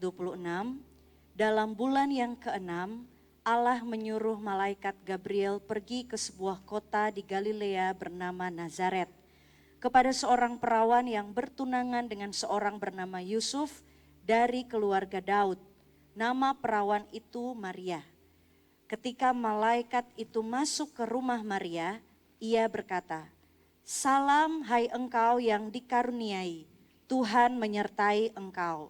26, dalam bulan yang ke-6, Allah menyuruh malaikat Gabriel pergi ke sebuah kota di Galilea bernama Nazaret, kepada seorang perawan yang bertunangan dengan seorang bernama Yusuf dari keluarga Daud. Nama perawan itu Maria. Ketika malaikat itu masuk ke rumah Maria, ia berkata, "Salam hai engkau yang dikaruniai, Tuhan menyertai engkau."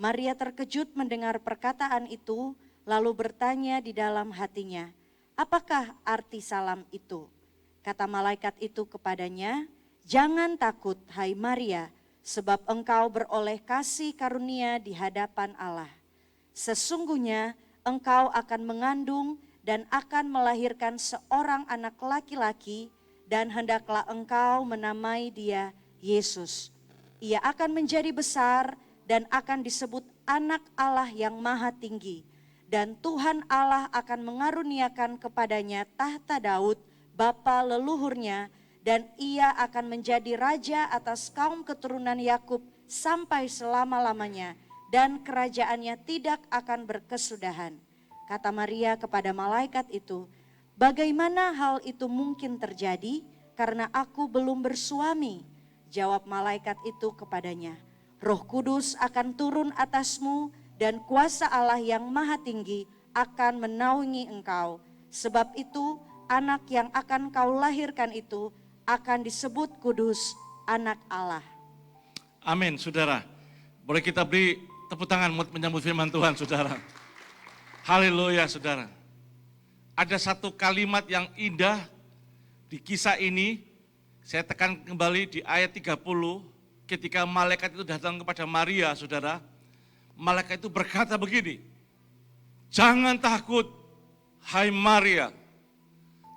Maria terkejut mendengar perkataan itu, lalu bertanya di dalam hatinya, "Apakah arti salam itu?" Kata malaikat itu kepadanya, "Jangan takut hai Maria, sebab engkau beroleh kasih karunia di hadapan Allah. Sesungguhnya engkau akan mengandung dan akan melahirkan seorang anak laki-laki, dan hendaklah engkau menamai dia Yesus. Ia akan menjadi besar dan akan disebut anak Allah yang maha tinggi. Dan Tuhan Allah akan mengaruniakan kepadanya tahta Daud, bapa leluhurnya, dan ia akan menjadi raja atas kaum keturunan Yakub sampai selama-lamanya, dan kerajaannya tidak akan berkesudahan." Kata Maria kepada malaikat itu, "Bagaimana hal itu mungkin terjadi, karena aku belum bersuami?" Jawab malaikat itu kepadanya, "Roh Kudus akan turun atasmu dan kuasa Allah yang maha tinggi akan menaungi engkau. Sebab itu anak yang akan kau lahirkan itu akan disebut kudus, anak Allah." Amin, saudara. Boleh kita beri tepuk tangan menyambut firman Tuhan, saudara. Haleluya, saudara. Ada satu kalimat yang indah di kisah ini. Saya tekan kembali di ayat 30. Ketika malaikat itu datang kepada Maria, saudara, malaikat itu berkata begini, "Jangan takut, hai Maria,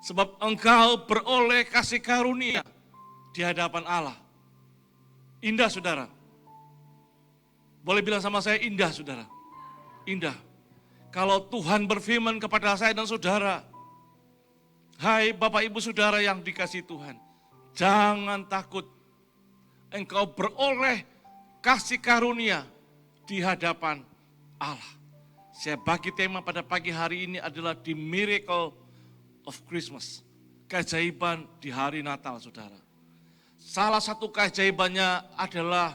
sebab engkau beroleh kasih karunia di hadapan Allah." Indah, saudara. Boleh bilang sama saya, indah, saudara. Indah. Kalau Tuhan berfirman kepada saya dan saudara, hai Bapak Ibu Saudara yang dikasihi Tuhan, jangan takut, engkau beroleh kasih karunia di hadapan Allah. Saya bagi tema pada pagi hari ini adalah The Miracle of Christmas. Keajaiban di hari Natal, saudara. Salah satu keajaibannya adalah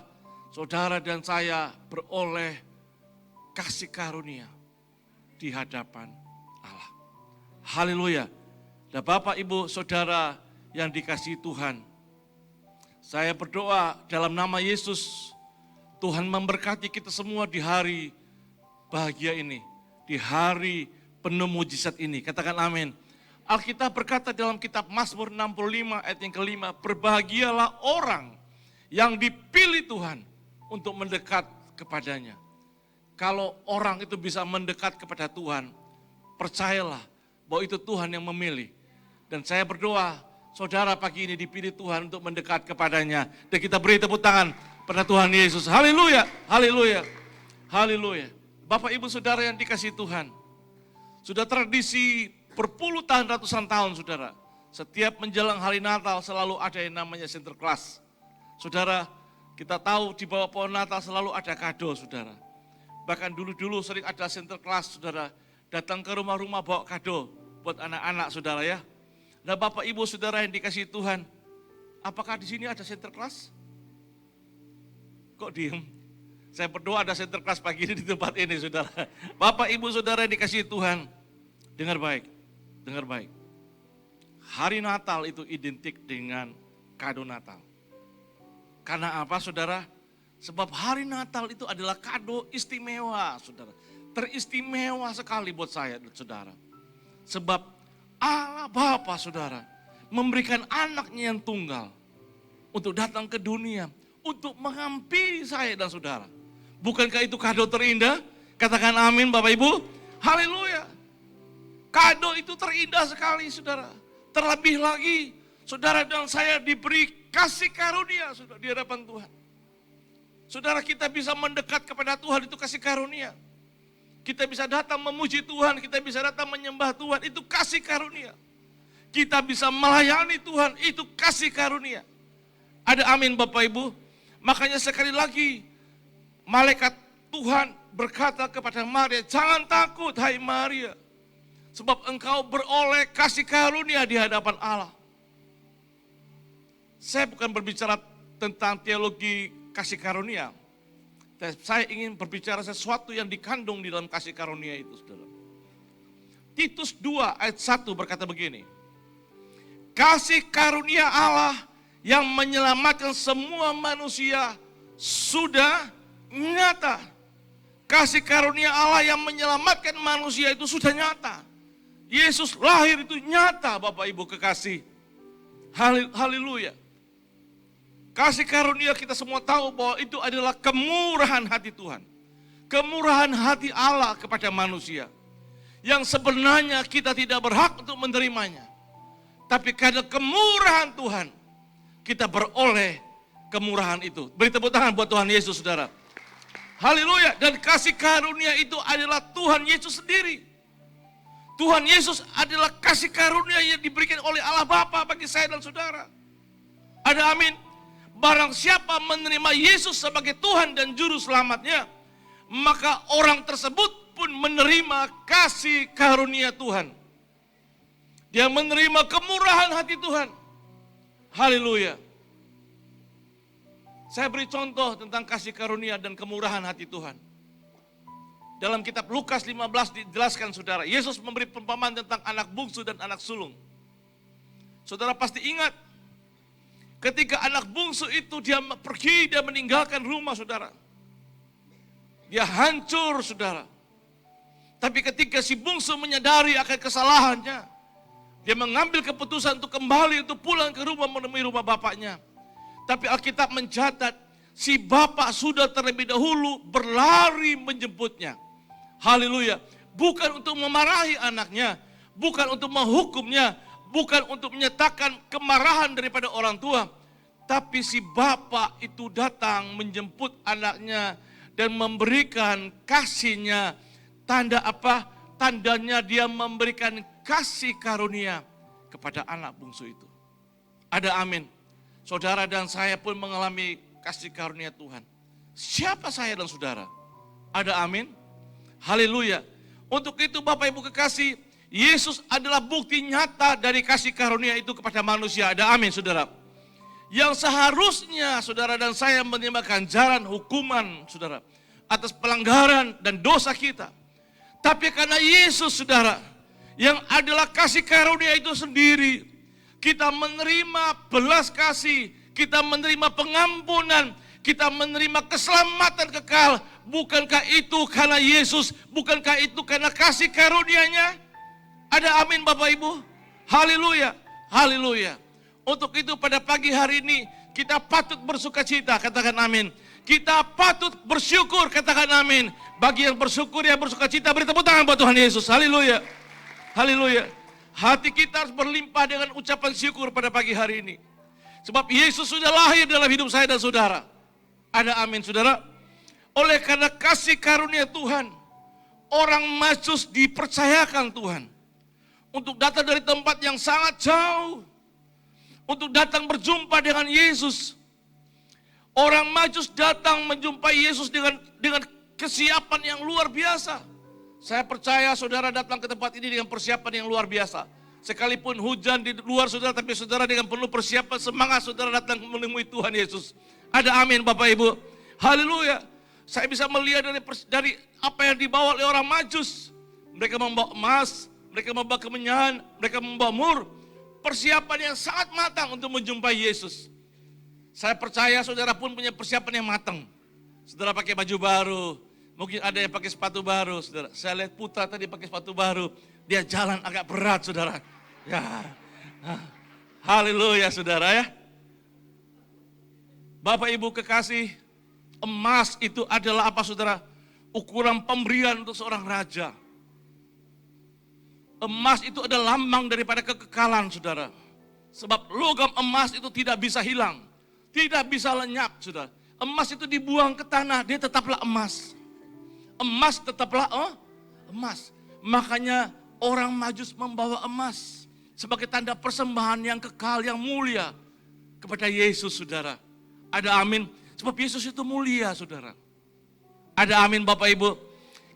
saudara dan saya beroleh kasih karunia di hadapan Allah. Haleluya. Dan Bapak Ibu Saudara yang dikasihi Tuhan, saya berdoa dalam nama Yesus, Tuhan memberkati kita semua di hari bahagia ini, di hari penuh mujizat ini. Katakan amin. Alkitab berkata dalam kitab Mazmur 65 ayat yang kelima, "Berbahagialah orang yang dipilih Tuhan untuk mendekat kepadanya." Kalau orang itu bisa mendekat kepada Tuhan, percayalah bahwa itu Tuhan yang memilih. Dan saya berdoa, saudara pagi ini dipilih Tuhan untuk mendekat kepadanya. Dan kita beri tepuk tangan pada Tuhan Yesus. Haleluya, haleluya, haleluya. Bapak Ibu Saudara yang dikasihi Tuhan, sudah tradisi berpuluh tahun, ratusan tahun, saudara. Setiap menjelang hari Natal selalu ada yang namanya Sinterklas. Saudara, kita tahu di bawah pohon Natal selalu ada kado, saudara. Bahkan dulu-dulu sering ada Sinterklas, saudara. Datang ke rumah-rumah bawa kado buat anak-anak, saudara ya. Nah Bapak Ibu Saudara yang dikasihi Tuhan, apakah di sini ada Sinterklas? Kok diem? Saya berdoa ada Sinterklas pagi ini di tempat ini, saudara. Bapak Ibu Saudara yang dikasihi Tuhan, dengar baik, dengar baik. Hari Natal itu identik dengan kado Natal. Karena apa, saudara? Sebab hari Natal itu adalah kado istimewa, saudara. Teristimewa sekali buat saya dan saudara. Sebab Allah Bapa, saudara, memberikan anaknya yang tunggal untuk datang ke dunia, untuk menghampiri saya dan saudara. Bukankah itu kado terindah? Katakan amin Bapak Ibu. Haleluya. Kado itu terindah sekali, saudara. Terlebih lagi, saudara dan saya diberi kasih karunia, saudara, di hadapan Tuhan. Saudara, kita bisa mendekat kepada Tuhan, itu kasih karunia. Kita bisa datang memuji Tuhan, kita bisa datang menyembah Tuhan, itu kasih karunia. Kita bisa melayani Tuhan, itu kasih karunia. Ada amin Bapak Ibu. Makanya sekali lagi, malaikat Tuhan berkata kepada Maria, jangan takut hai Maria, sebab engkau beroleh kasih karunia di hadapan Allah. Saya bukan berbicara tentang teologi kasih karunia. Saya ingin berbicara sesuatu yang dikandung di dalam kasih karunia itu, saudara. Titus 2 ayat 1 berkata begini. Kasih karunia Allah yang menyelamatkan semua manusia sudah nyata. Kasih karunia Allah yang menyelamatkan manusia itu sudah nyata. Yesus lahir itu nyata, Bapak Ibu kekasih. Haleluya. Kasih karunia kita semua tahu bahwa itu adalah kemurahan hati Tuhan. Kemurahan hati Allah kepada manusia. Yang sebenarnya kita tidak berhak untuk menerimanya. Tapi karena kemurahan Tuhan, kita beroleh kemurahan itu. Beri tepuk tangan buat Tuhan Yesus, saudara. Haleluya. Dan kasih karunia itu adalah Tuhan Yesus sendiri. Tuhan Yesus adalah kasih karunia yang diberikan oleh Allah Bapa bagi saya dan saudara. Ada amin. Barang siapa menerima Yesus sebagai Tuhan dan Juru Selamatnya, maka orang tersebut pun menerima kasih karunia Tuhan. Dia menerima kemurahan hati Tuhan. Haleluya. Saya beri contoh tentang kasih karunia dan kemurahan hati Tuhan. Dalam kitab Lukas 15 dijelaskan, saudara, Yesus memberi perumpamaan tentang anak bungsu dan anak sulung. Saudara pasti ingat, ketika anak bungsu itu dia pergi, dia meninggalkan rumah, saudara. Dia hancur, saudara. Tapi ketika si bungsu menyadari akan kesalahannya, dia mengambil keputusan untuk kembali, untuk pulang ke rumah menemui rumah bapaknya. Tapi Alkitab mencatat, si bapak sudah terlebih dahulu berlari menjemputnya. Haleluya. Bukan untuk memarahi anaknya, bukan untuk menghukumnya, bukan untuk menyatakan kemarahan daripada orang tua. Tapi si bapak itu datang menjemput anaknya dan memberikan kasihnya. Tanda apa? Tandanya dia memberikan kasih karunia kepada anak bungsu itu. Ada amin. Saudara dan saya pun mengalami kasih karunia Tuhan. Siapa saya dan saudara? Ada amin. Haleluya. Untuk itu Bapak Ibu kekasih, Yesus adalah bukti nyata dari kasih karunia itu kepada manusia. Ada amin, saudara. Yang seharusnya saudara dan saya menerima ganjaran hukuman, saudara, atas pelanggaran dan dosa kita. Tapi karena Yesus, saudara, yang adalah kasih karunia itu sendiri, kita menerima belas kasih, kita menerima pengampunan, kita menerima keselamatan kekal. Bukankah itu karena Yesus? Bukankah itu karena kasih karunia-Nya? Ada amin Bapak Ibu? Haleluya, haleluya. Untuk itu pada pagi hari ini kita patut bersuka cita, katakan amin. Kita patut bersyukur, katakan amin. Bagi yang bersyukur, yang bersuka cita, beri tepuk tangan buat Tuhan Yesus. Haleluya, haleluya. Hati kita harus berlimpah dengan ucapan syukur pada pagi hari ini. Sebab Yesus sudah lahir dalam hidup saya dan saudara. Ada amin saudara. Oleh karena kasih karunia Tuhan, orang Majus dipercayakan Tuhan untuk datang dari tempat yang sangat jauh, untuk datang berjumpa dengan Yesus. Orang Majus datang menjumpai Yesus dengan kesiapan yang luar biasa. Saya percaya saudara datang ke tempat ini dengan persiapan yang luar biasa. Sekalipun hujan di luar saudara, tapi saudara dengan penuh persiapan, semangat saudara datang menemui Tuhan Yesus. Ada amin Bapak Ibu. Haleluya. Saya bisa melihat dari apa yang dibawa oleh orang Majus. Mereka membawa emas, mereka membawa kemenyan, mereka membawa mur. Persiapan yang sangat matang untuk menjumpai Yesus. Saya percaya saudara pun punya persiapan yang matang. Saudara pakai baju baru, mungkin ada yang pakai sepatu baru, saudara. Saya lihat Putra tadi pakai sepatu baru, dia jalan agak berat, saudara. Ya, haleluya, saudara ya. Bapak Ibu kekasih, emas itu adalah apa, saudara? Ukuran pemberian untuk seorang raja. Emas itu adalah lambang daripada kekekalan, saudara. Sebab logam emas itu tidak bisa hilang, tidak bisa lenyap, saudara. Emas itu dibuang ke tanah, dia tetaplah emas. Emas tetaplah emas. Makanya orang Majus membawa emas sebagai tanda persembahan yang kekal, yang mulia kepada Yesus, saudara. Ada amin. Sebab Yesus itu mulia, saudara. Ada amin Bapak Ibu.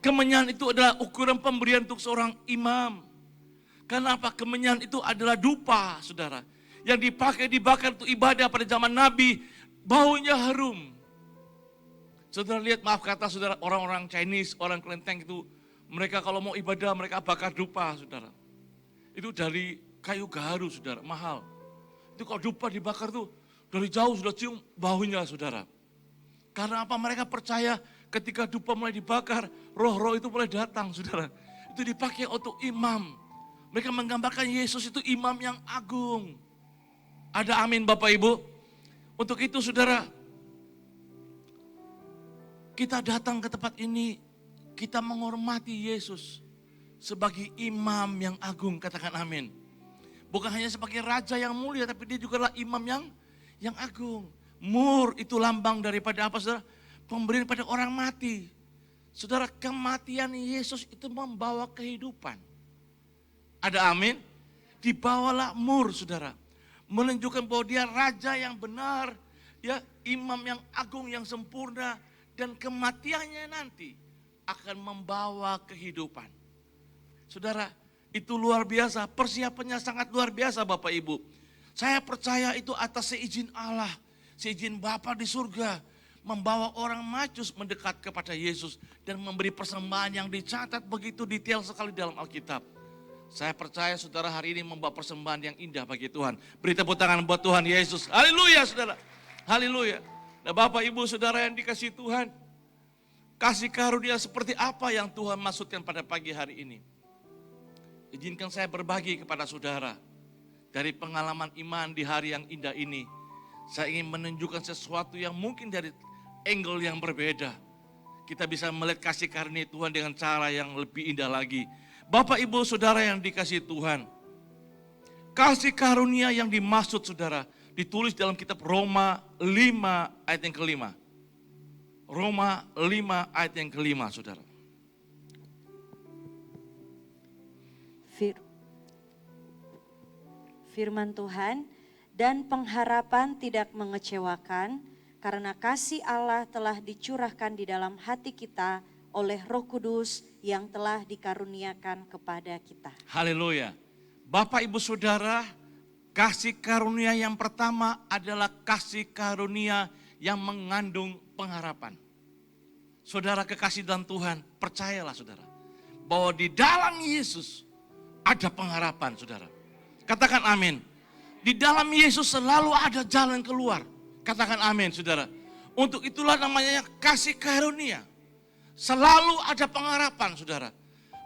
Kemenyan itu adalah ukuran pemberian untuk seorang imam. Kenapa? Kemenyan itu adalah dupa, saudara. Yang dipakai dibakar untuk ibadah pada zaman Nabi, baunya harum. Saudara lihat, maaf kata saudara, orang-orang Chinese, orang Kelenteng itu, mereka kalau mau ibadah, mereka bakar dupa, saudara. Itu dari kayu gaharu, saudara, mahal. Itu kalau dupa dibakar tuh, dari jauh sudah cium baunya, saudara. Karena apa? Mereka percaya ketika dupa mulai dibakar, roh-roh itu mulai datang, saudara. Itu dipakai untuk imam. Mereka menggambarkan Yesus itu imam yang agung. Ada amin Bapak Ibu? Untuk itu saudara, kita datang ke tempat ini, kita menghormati Yesus sebagai imam yang agung, katakan amin. Bukan hanya sebagai raja yang mulia, tapi dia juga adalah imam yang agung. Mur itu lambang daripada apa saudara? Pemberian pada orang mati. Saudara, kematian Yesus itu membawa kehidupan. Ada amin? Dibawalah mur, saudara. Menunjukkan bahwa dia raja yang benar, ya, imam yang agung, yang sempurna, dan kematiannya nanti akan membawa kehidupan. Saudara, itu luar biasa, persiapannya sangat luar biasa Bapak Ibu. Saya percaya itu atas seizin Allah, seizin Bapa di surga, membawa orang Majus mendekat kepada Yesus dan memberi persembahan yang dicatat begitu detail sekali dalam Alkitab. Saya percaya saudara hari ini membawa persembahan yang indah bagi Tuhan. Beri tepuk tangan buat Tuhan Yesus. Haleluya saudara. Haleluya. Nah Bapak Ibu saudara yang dikasihi Tuhan, kasih karunia seperti apa yang Tuhan maksudkan pada pagi hari ini? Izinkan saya berbagi kepada saudara. Dari pengalaman iman di hari yang indah ini, saya ingin menunjukkan sesuatu yang mungkin dari angle yang berbeda. Kita bisa melihat kasih karunia Tuhan dengan cara yang lebih indah lagi. Bapak Ibu Saudara yang dikasihi Tuhan, kasih karunia yang dimaksud saudara ditulis dalam kitab Roma 5 ayat yang kelima. Roma 5 ayat yang kelima saudara. Firman Tuhan, dan pengharapan tidak mengecewakan karena kasih Allah telah dicurahkan di dalam hati kita oleh Roh Kudus yang telah dikaruniakan kepada kita. Haleluya. Bapak Ibu Saudara, kasih karunia yang pertama adalah kasih karunia yang mengandung pengharapan. Saudara kekasih dalam Tuhan, percayalah saudara, bahwa di dalam Yesus ada pengharapan saudara. Katakan amin. Di dalam Yesus selalu ada jalan keluar. Katakan amin saudara. Untuk itulah namanya kasih karunia. Selalu ada pengharapan saudara.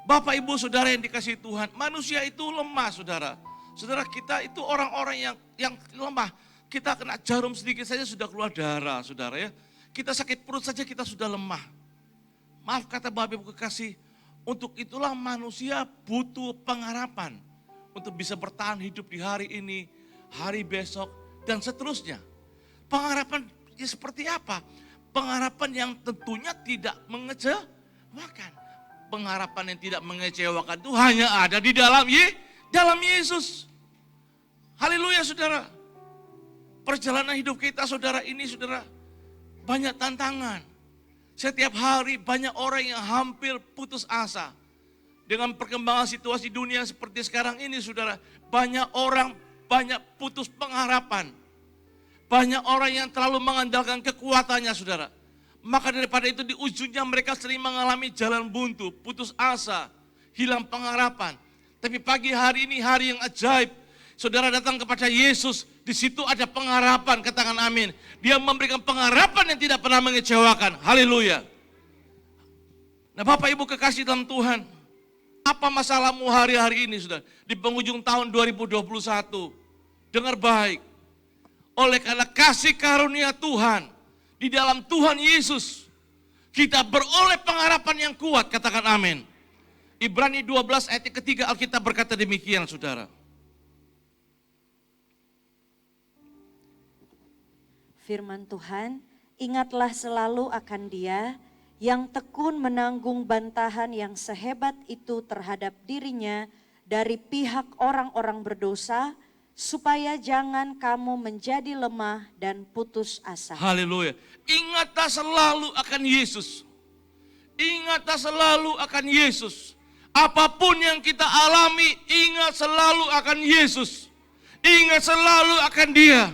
Bapak Ibu Saudara yang dikasihi Tuhan, manusia itu lemah saudara. Saudara kita itu orang-orang yang lemah. Kita kena jarum sedikit saja sudah keluar darah saudara ya. Kita sakit perut saja kita sudah lemah. Maaf kata Bapak Ibu kekasih, untuk itulah manusia butuh pengharapan. Untuk bisa bertahan hidup di hari ini, hari besok, dan seterusnya. Pengharapan ya seperti apa? Pengharapan yang tentunya tidak mengecewakan. Pengharapan yang tidak mengecewakan itu hanya ada di dalam Yesus. Haleluya saudara. Perjalanan hidup kita saudara ini saudara banyak tantangan. Setiap hari banyak orang yang hampir putus asa. Dengan perkembangan situasi dunia seperti sekarang ini saudara, banyak orang banyak putus pengharapan. Banyak orang yang terlalu mengandalkan kekuatannya saudara. Maka daripada itu di ujungnya mereka sering mengalami jalan buntu, putus asa, hilang pengharapan. Tapi pagi hari ini hari yang ajaib. Saudara datang kepada Yesus, di situ ada pengharapan, katakan amin. Dia memberikan pengharapan yang tidak pernah mengecewakan. Haleluya. Nah Bapak Ibu kekasih dalam Tuhan, apa masalahmu hari-hari ini saudara? Di penghujung tahun 2021, dengar baik. Oleh karena kasih karunia Tuhan, di dalam Tuhan Yesus, kita beroleh pengharapan yang kuat, katakan amin. Ibrani 12 ayat ketiga Alkitab berkata demikian saudara. Firman Tuhan, ingatlah selalu akan Dia yang tekun menanggung bantahan yang sehebat itu terhadap dirinya dari pihak orang-orang berdosa, supaya jangan kamu menjadi lemah dan putus asa. Haleluya. Ingatlah selalu akan Yesus. Ingatlah selalu akan Yesus. Apapun yang kita alami, ingat selalu akan Yesus. Ingat selalu akan Dia.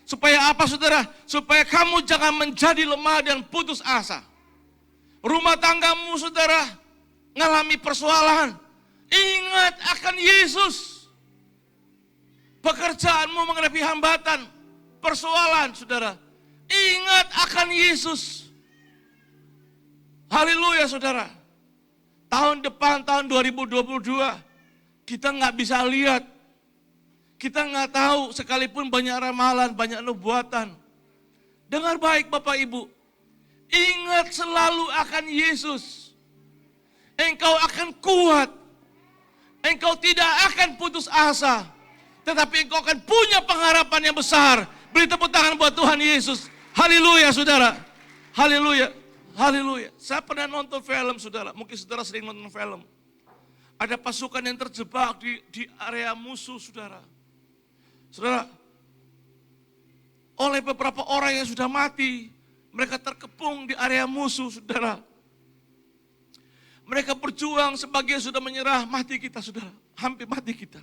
Supaya apa saudara? Supaya kamu jangan menjadi lemah dan putus asa. Rumah tanggamu saudara ngalami persoalan. Ingat akan Yesus. Pekerjaanmu menghadapi hambatan, persoalan saudara. Ingat akan Yesus. Haleluya saudara. Tahun depan, tahun 2022, kita nggak bisa lihat. Kita nggak tahu, sekalipun banyak ramalan, banyak nubuatan. Dengar baik Bapak Ibu. Ingat selalu akan Yesus. Engkau akan kuat. Engkau tidak akan putus asa. Tetapi engkau akan punya pengharapan yang besar. Beri tepuk tangan buat Tuhan Yesus. Haleluya saudara. Haleluya. Haleluya. Saya pernah nonton film saudara. Mungkin saudara sering nonton film. Ada pasukan yang terjebak di area musuh saudara. Saudara. Oleh beberapa orang yang sudah mati. Mereka terkepung di area musuh saudara. Mereka berjuang, sebagian sudah menyerah, mati kita saudara. Hampir mati kita.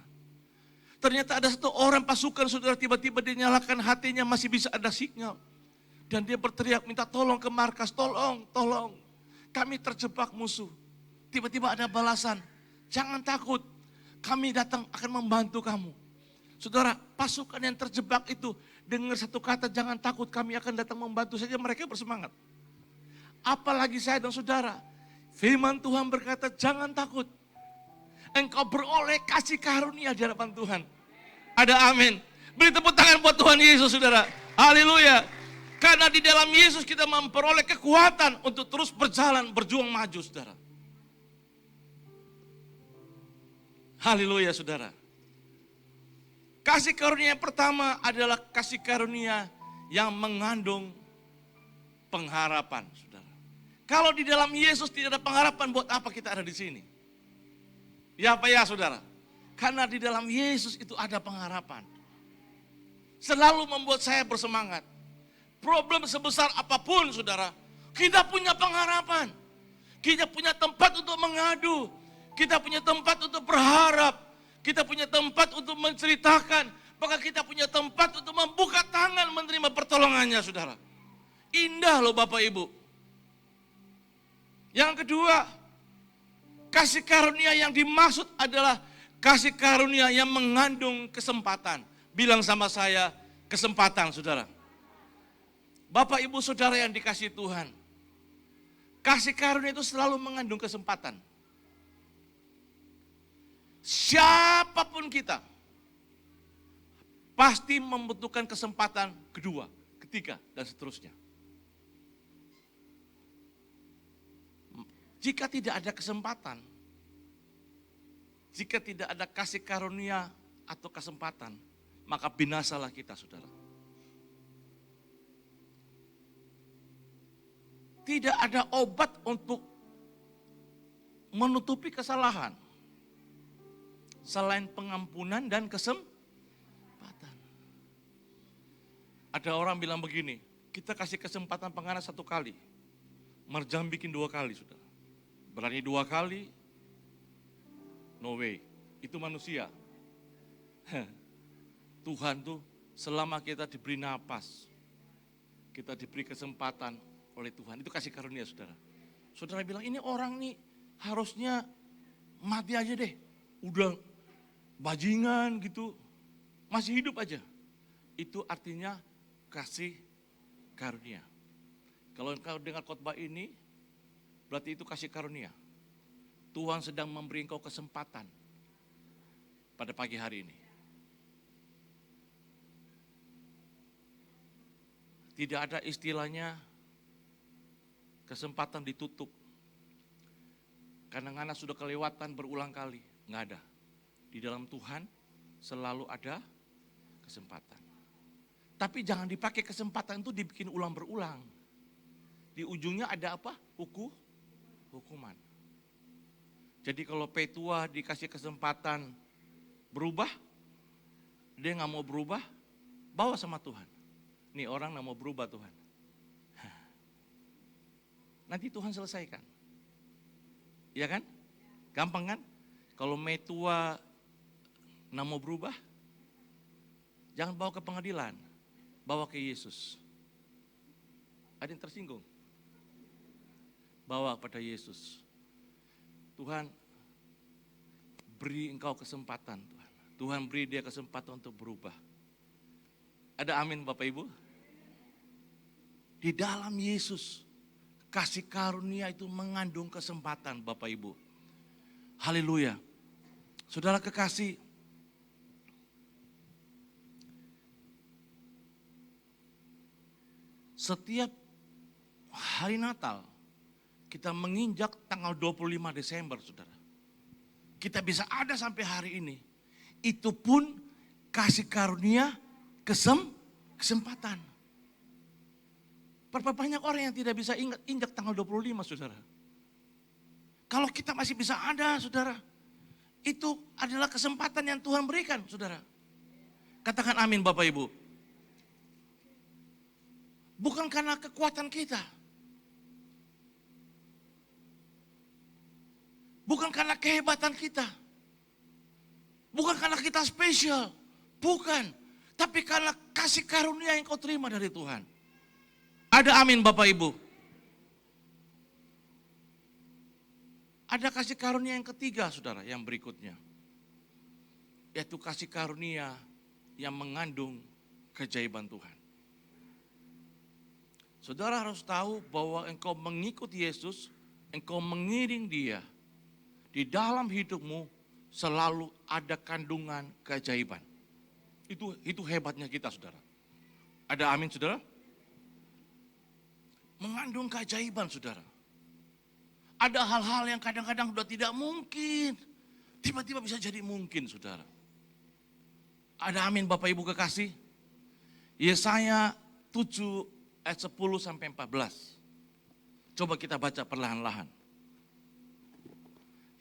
Ternyata ada satu orang pasukan saudara, tiba-tiba dia nyalakan hatinya, masih bisa ada sinyal. Dan dia berteriak minta tolong ke markas, tolong, tolong. Kami terjebak musuh. Tiba-tiba ada balasan, jangan takut, kami datang akan membantu kamu. Saudara, pasukan yang terjebak itu dengar satu kata, jangan takut, kami akan datang membantu saja, mereka bersemangat. Apalagi saya dan saudara, firman Tuhan berkata, jangan takut. Engkau beroleh kasih karunia di hadapan Tuhan. Ada amin. Beri tepuk tangan buat Tuhan Yesus saudara. Haleluya. Karena di dalam Yesus kita memperoleh kekuatan untuk terus berjalan, berjuang maju saudara. Haleluya saudara. Kasih karunia yang pertama adalah kasih karunia yang mengandung pengharapan saudara. Kalau di dalam Yesus tidak ada pengharapan, buat apa kita ada di sini? Ya apa ya saudara? Karena di dalam Yesus itu ada pengharapan. Selalu membuat saya bersemangat. Problem sebesar apapun saudara, kita punya pengharapan. Kita punya tempat untuk mengadu. Kita punya tempat untuk berharap. Kita punya tempat untuk menceritakan. Maka kita punya tempat untuk membuka tangan menerima pertolongannya saudara. Indah loh Bapak Ibu. Yang kedua, kasih karunia yang dimaksud adalah kasih karunia yang mengandung kesempatan. Bilang sama saya, kesempatan saudara. Bapak ibu saudara yang dikasih Tuhan. Kasih karunia itu selalu mengandung kesempatan. Siapapun kita, pasti membutuhkan kesempatan kedua, ketiga, dan seterusnya. Jika tidak ada kesempatan, jika tidak ada kasih karunia atau kesempatan, maka binasalah kita saudara. Tidak ada obat untuk menutupi kesalahan selain pengampunan dan kesempatan. Ada orang bilang begini, kita kasih kesempatan penganas 1 kali, merjam bikin 2 kali saudara. Berani 2 kali, no way. Itu manusia. Tuhan tuh selama kita diberi napas, kita diberi kesempatan oleh Tuhan. Itu kasih karunia saudara. Saudara bilang ini orang nih harusnya mati aja deh. Udah bajingan gitu. Masih hidup aja. Itu artinya kasih karunia. Kalau engkau dengar khotbah ini, berarti itu kasih karunia. Tuhan sedang memberi engkau kesempatan pada pagi hari ini. Tidak ada istilahnya kesempatan ditutup. Kadang-kadang sudah kelewatan berulang kali. Nggak ada. Di dalam Tuhan selalu ada kesempatan. Tapi jangan dipakai kesempatan itu dibikin ulang berulang. Di ujungnya ada apa? Hukuman. Jadi kalau petua dikasih kesempatan berubah, dia nggak mau berubah, bawa sama Tuhan. Nih orang nggak mau berubah Tuhan. Nanti Tuhan selesaikan. Iya kan? Gampang kan? Kalau Mei tua nggak mau berubah, jangan bawa ke pengadilan, bawa ke Yesus. Ada yang tersinggung? Bawa kepada Yesus. Tuhan, beri engkau kesempatan, Tuhan. Tuhan beri dia kesempatan untuk berubah. Ada amin Bapak Ibu? Di dalam Yesus, kasih karunia itu mengandung kesempatan Bapak Ibu. Haleluya. Saudara kekasih, setiap hari Natal kita menginjak tanggal 25 Desember, saudara. Kita bisa ada sampai hari ini. Itu pun kasih karunia kesempatan. Berapa banyak orang yang tidak bisa injak tanggal 25, saudara. Kalau kita masih bisa ada, saudara, itu adalah kesempatan yang Tuhan berikan, saudara. Katakan amin Bapak Ibu. Bukan karena kekuatan kita. Bukan karena kehebatan kita. Bukan karena kita spesial. Bukan. Tapi karena kasih karunia yang kau terima dari Tuhan. Ada amin Bapak Ibu. Ada kasih karunia yang ketiga, saudara, yang berikutnya. Yaitu kasih karunia yang mengandung keajaiban Tuhan. Saudara harus tahu bahwa engkau mengikuti Yesus, engkau mengiring dia. Di dalam hidupmu selalu ada kandungan keajaiban. Itu hebatnya kita, saudara. Ada amin, saudara? Mengandung keajaiban, saudara. Ada hal-hal yang kadang-kadang sudah tidak mungkin. Tiba-tiba bisa jadi mungkin, saudara. Ada amin Bapak Ibu kekasih? Yesaya 7 ayat 10 sampai 14. Coba kita baca perlahan-lahan.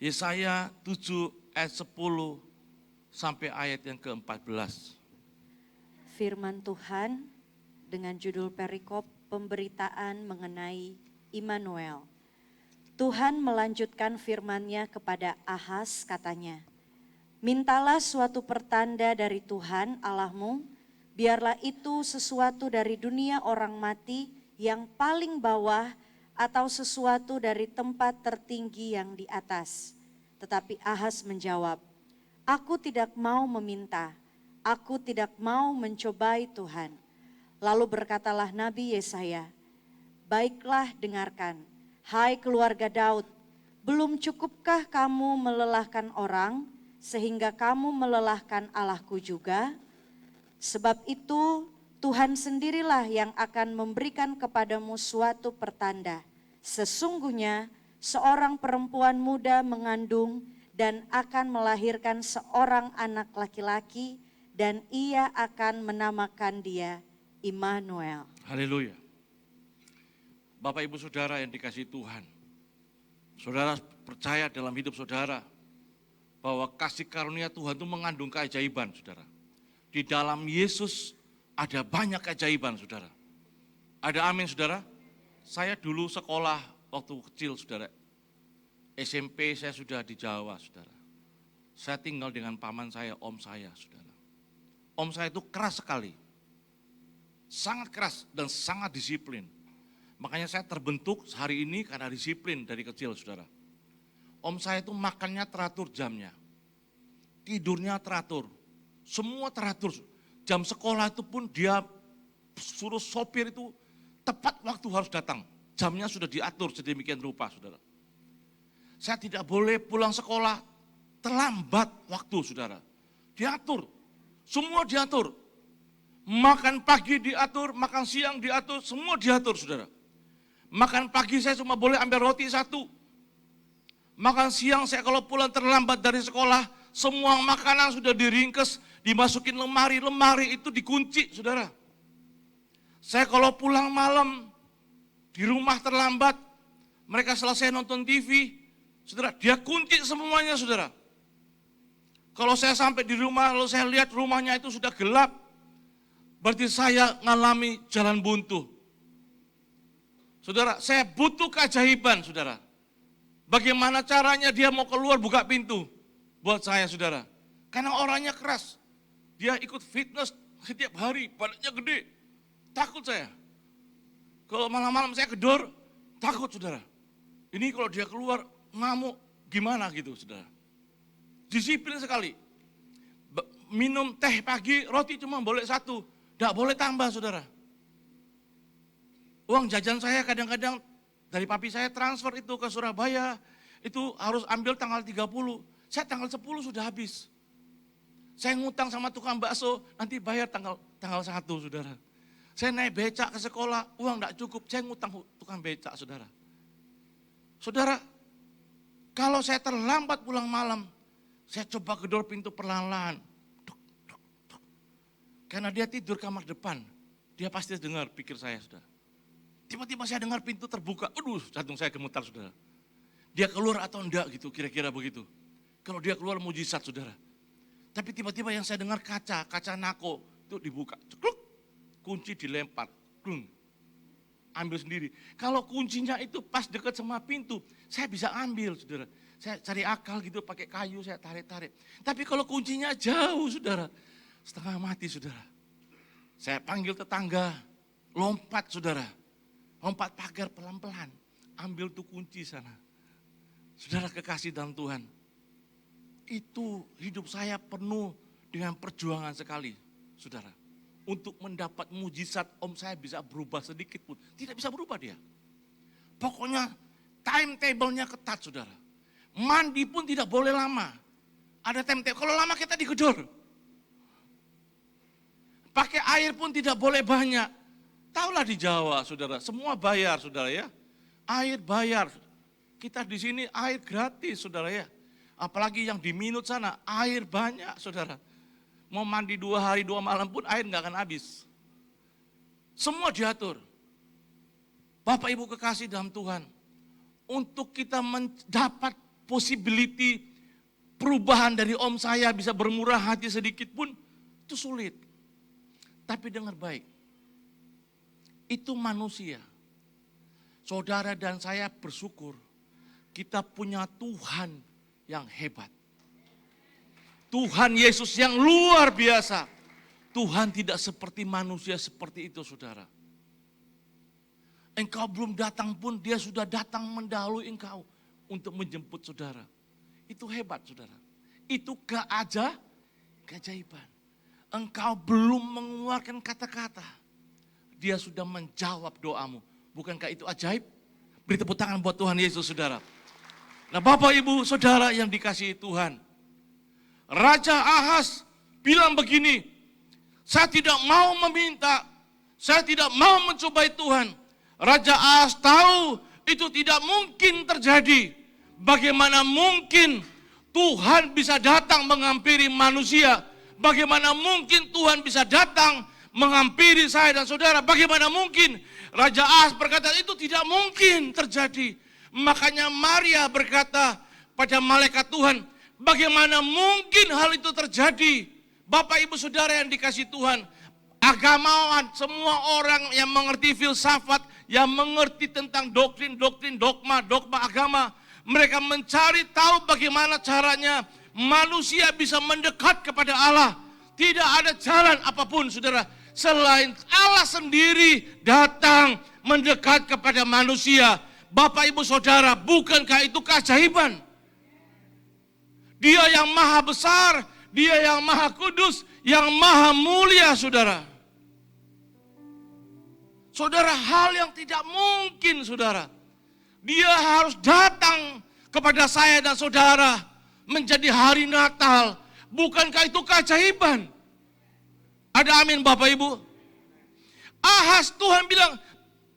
Yesaya 7 ayat 10 sampai ayat yang ke-14. Firman Tuhan dengan judul perikop pemberitaan mengenai Immanuel. Tuhan melanjutkan firman-Nya kepada Ahaz, katanya, mintalah suatu pertanda dari Tuhan Allahmu, biarlah itu sesuatu dari dunia orang mati yang paling bawah atau sesuatu dari tempat tertinggi yang di atas. Tetapi Ahaz menjawab, aku tidak mau meminta, aku tidak mau mencobai Tuhan. Lalu berkatalah Nabi Yesaya, baiklah dengarkan, hai keluarga Daud, belum cukupkah kamu melelahkan orang, sehingga kamu melelahkan Allahku juga? Sebab itu Tuhan sendirilah yang akan memberikan kepadamu suatu pertanda. Sesungguhnya seorang perempuan muda mengandung dan akan melahirkan seorang anak laki-laki, dan ia akan menamakan dia Immanuel. Haleluya. Bapak Ibu Saudara yang dikasihi Tuhan. Saudara percaya dalam hidup saudara bahwa kasih karunia Tuhan itu mengandung keajaiban, saudara. Di dalam Yesus ada banyak keajaiban, saudara. Ada amin, saudara? Saya dulu sekolah waktu kecil, saudara. SMP saya sudah di Jawa, saudara. Saya tinggal dengan paman saya, om saya, saudara. Om saya itu keras sekali. Sangat keras dan sangat disiplin. Makanya saya terbentuk hari ini karena disiplin dari kecil, saudara. Om saya itu makannya teratur jamnya. Tidurnya teratur. Semua teratur. Jam sekolah itu pun dia suruh sopir itu tepat waktu harus datang. Jamnya sudah diatur sedemikian rupa, saudara. Saya tidak boleh pulang sekolah terlambat waktu, saudara. Diatur. Semua diatur. Makan pagi diatur, makan siang diatur, semua diatur, saudara. Makan pagi saya cuma boleh ambil roti satu. Makan siang saya kalau pulang terlambat dari sekolah, semua makanan sudah diringkes, dimasukin lemari. Lemari itu dikunci, saudara. Saya kalau pulang malam, di rumah terlambat, mereka selesai nonton TV, saudara, dia kunci semuanya, saudara. Kalau saya sampai di rumah, lalu saya lihat rumahnya itu sudah gelap, berarti saya ngalami jalan buntu. Saudara, saya butuh keajaiban, saudara. Bagaimana caranya dia mau keluar buka pintu buat saya, saudara. Karena orangnya keras. Dia ikut fitness setiap hari, badannya gede. Takut saya. Kalau malam-malam saya gedor, takut saudara. Ini kalau dia keluar ngamuk, gimana gitu saudara. Disiplin sekali. Minum teh pagi, roti cuma boleh 1. Tidak boleh tambah saudara. Uang jajan saya kadang-kadang dari papi saya transfer itu ke Surabaya, itu harus ambil tanggal 30. Saya tanggal 10 sudah habis. Saya ngutang sama tukang bakso, nanti bayar tanggal 1 saudara. Saya naik becak ke sekolah, uang tidak cukup, saya ngutang tukang becak saudara. Saudara, kalau saya terlambat pulang malam, saya coba gedor pintu perlahan-lahan. Karena dia tidur kamar depan, dia pasti dengar pikir saya saudara. Tiba-tiba saya dengar pintu terbuka, aduh jantung saya gemetar saudara. Dia keluar atau enggak gitu, kira-kira begitu. Kalau dia keluar mujizat saudara. Tapi tiba-tiba yang saya dengar kaca nako itu dibuka, cekluk, kunci dilempar, klung, ambil sendiri. Kalau kuncinya itu pas dekat sama pintu, saya bisa ambil saudara. Saya cari akal gitu pakai kayu, saya tarik-tarik. Tapi kalau kuncinya jauh saudara, setengah mati saudara. Saya panggil tetangga, lompat saudara. Lompat pagar pelan-pelan, ambil tuh kunci sana. Saudara kekasih dalam Tuhan, itu hidup saya penuh dengan perjuangan sekali, saudara. Untuk mendapat mujizat, om saya bisa berubah sedikit pun, tidak bisa berubah dia. Pokoknya timetable-nya ketat, saudara. Mandi pun tidak boleh lama. Ada timetable, kalau lama kita digedor. Pakai air pun tidak boleh banyak. Taulah di Jawa, saudara, semua bayar, saudara ya. Air bayar. Kita di sini air gratis, saudara ya. Apalagi yang di Minut sana, air banyak, saudara. Mau mandi 2 hari 2 malam pun air nggak akan habis. Semua diatur. Bapak Ibu kekasih dalam Tuhan, untuk kita mendapat possibility perubahan dari om saya bisa bermurah hati sedikit pun, itu sulit. Tapi dengar baik. Itu manusia. Saudara dan saya bersyukur kita punya Tuhan yang hebat. Tuhan Yesus yang luar biasa. Tuhan tidak seperti manusia seperti itu saudara. Engkau belum datang pun dia sudah datang mendahului engkau untuk menjemput saudara. Itu hebat saudara. Itu keajaiban. Engkau belum mengeluarkan kata-kata. Dia sudah menjawab doamu. Bukankah itu ajaib? Beri tepuk tangan buat Tuhan Yesus, saudara. Nah Bapak Ibu Saudara yang dikasihi Tuhan. Raja Ahas bilang begini, saya tidak mau meminta, saya tidak mau mencobai Tuhan. Raja Ahas tahu itu tidak mungkin terjadi. Bagaimana mungkin Tuhan bisa datang menghampiri manusia? Bagaimana mungkin Tuhan bisa datang menghampiri saya dan saudara? Bagaimana mungkin? Raja Ahas berkata itu tidak mungkin terjadi. Makanya Maria berkata pada malaikat Tuhan, bagaimana mungkin hal itu terjadi? Bapak Ibu Saudara yang dikasihi Tuhan, agamawan, semua orang yang mengerti filsafat, yang mengerti tentang doktrin, dogma agama, mereka mencari tahu bagaimana caranya manusia bisa mendekat kepada Allah. Tidak ada jalan apapun saudara, selain Allah sendiri datang mendekat kepada manusia. Bapak Ibu Saudara, bukankah itu keajaiban? Dia yang maha besar, dia yang maha kudus, yang maha mulia saudara. Saudara, hal yang tidak mungkin saudara. Dia harus datang kepada saya dan saudara menjadi hari Natal. Bukankah itu keajaiban? Ada amin Bapak Ibu? Ahas Tuhan bilang,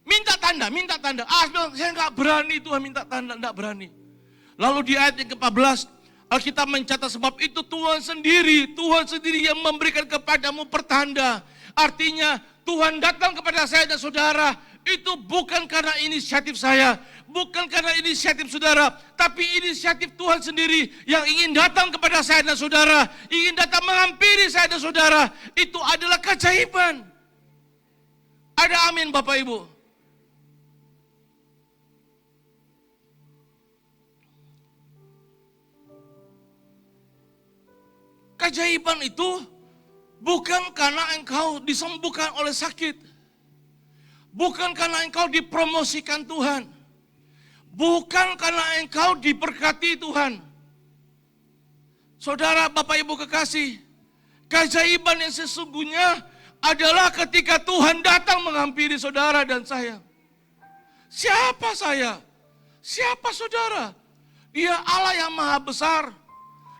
minta tanda. Ahas bilang, saya enggak berani Tuhan minta tanda, enggak berani. Lalu di ayat yang ke-14, Alkitab mencatat sebab itu Tuhan sendiri yang memberikan kepadamu pertanda. Artinya Tuhan datang kepada saya dan saudara, itu bukan karena inisiatif saya, bukan karena inisiatif saudara, tapi inisiatif Tuhan sendiri yang ingin datang kepada saya dan saudara, ingin datang menghampiri saya dan saudara. Itu adalah keajaiban. Ada amin Bapak Ibu? keajaiban itu bukan karena engkau disembuhkan oleh sakit. Bukan karena engkau dipromosikan Tuhan. Bukan karena engkau diberkati Tuhan. Saudara, Bapak Ibu kekasih, keajaiban yang sesungguhnya adalah ketika Tuhan datang menghampiri saudara dan saya. Siapa saya? Siapa saudara? Dia Allah yang maha besar.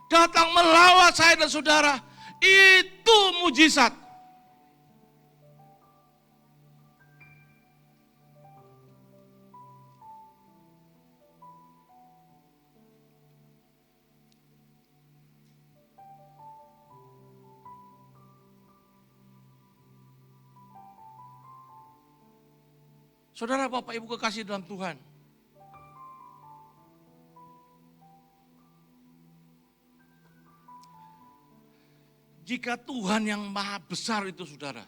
Datang melawat saya dan saudara. Itu mujizat. Saudara, Bapak Ibu kekasih dalam Tuhan. Jika Tuhan yang maha besar itu saudara,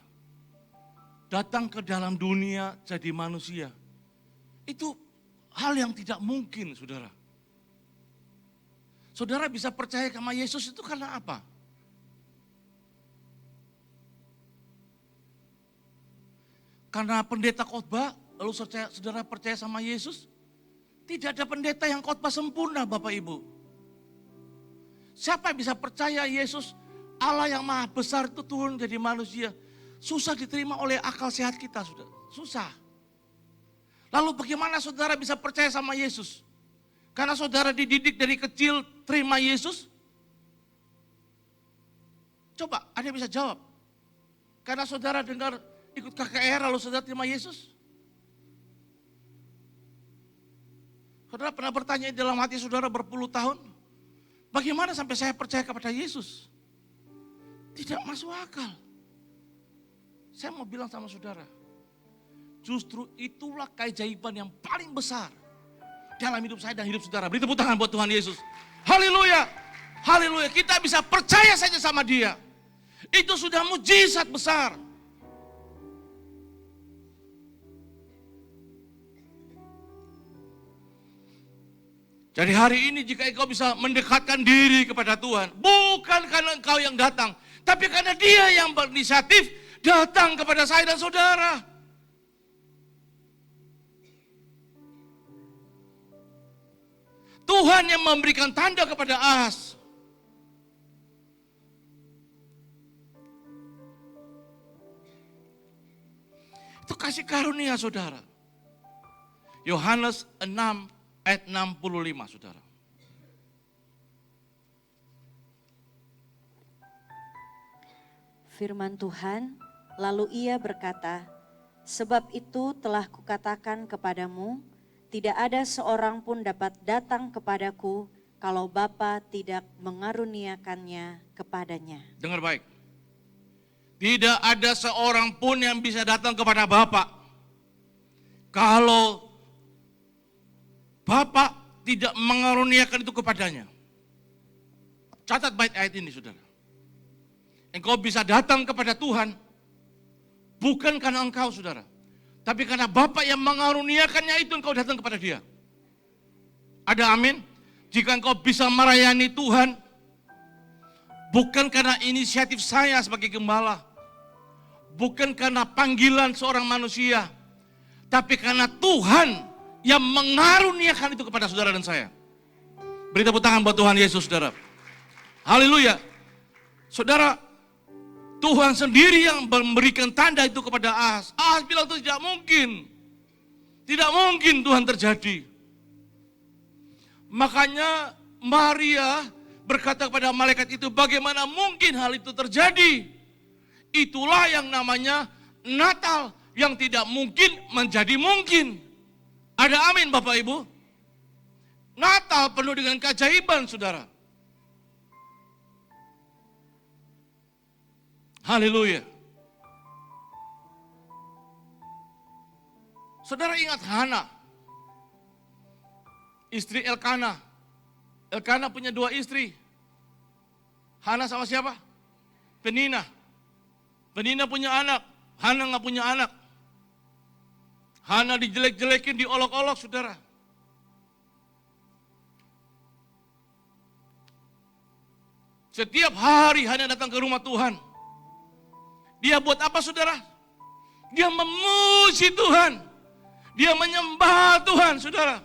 datang ke dalam dunia jadi manusia, itu hal yang tidak mungkin saudara. Saudara bisa percaya sama Yesus itu karena apa? Karena pendeta khotbah, lalu saudara percaya sama Yesus? Tidak ada pendeta yang khotbah sempurna Bapak Ibu. Siapa yang bisa percaya Yesus Allah yang maha besar itu turun jadi manusia? Susah diterima oleh akal sehat kita, sudah. Susah. Lalu bagaimana saudara bisa percaya sama Yesus? Karena saudara dididik dari kecil terima Yesus? Coba, ada yang bisa jawab. Karena saudara dengar ikut KKR lalu saudara terima Yesus? Saudara pernah bertanya dalam hati saudara berpuluh tahun, bagaimana sampai saya percaya kepada Yesus? Tidak masuk akal. Saya mau bilang sama saudara, justru itulah keajaiban yang paling besar dalam hidup saya dan hidup saudara. Beri tepuk tangan buat Tuhan Yesus. Haleluya. Haleluya. Kita bisa percaya saja sama Dia. Itu sudah mujizat besar. Jadi hari ini jika engkau bisa mendekatkan diri kepada Tuhan, bukan karena engkau yang datang, tapi karena Dia yang berinisiatif datang kepada saya dan saudara. Tuhan yang memberikan tanda kepada Ahas. Itu kasih karunia saudara. Yohanes 6 ayat 65 saudara. Firman Tuhan, lalu ia berkata, sebab itu telah kukatakan kepadamu, tidak ada seorang pun dapat datang kepadaku kalau Bapa tidak mengaruniakannya kepadanya. Dengar baik. Tidak ada seorang pun yang bisa datang kepada Bapa kalau Bapa tidak mengaruniakan itu kepadanya. Catat baik ayat ini saudara. Engkau bisa datang kepada Tuhan bukan karena engkau saudara, tapi karena Bapa yang mengaruniakannya itu engkau datang kepada Dia. Ada amin? Jika engkau bisa melayani Tuhan bukan karena inisiatif saya sebagai gembala, bukan karena panggilan seorang manusia, tapi karena Tuhan yang mengaruniakan itu kepada saudara dan saya. Beri tepuk tangan buat Tuhan Yesus saudara. Haleluya. Saudara, Tuhan sendiri yang memberikan tanda itu kepada Ahas. Ahas bilang itu tidak mungkin. Tidak mungkin Tuhan terjadi. Makanya Maria berkata kepada malaikat itu, bagaimana mungkin hal itu terjadi? Itulah yang namanya Natal, yang tidak mungkin menjadi mungkin. Ada amin Bapak Ibu? Natal penuh dengan keajaiban saudara. Haleluya. Saudara ingat Hana, istri Elkana. Elkana punya dua istri. Hana sama siapa? Penina. Penina punya anak, Hana nggak punya anak. Hana dijelek-jelekin, diolok-olok saudara. Setiap hari hanya datang ke rumah Tuhan. Dia buat apa saudara? Dia memuji Tuhan. Dia menyembah Tuhan saudara.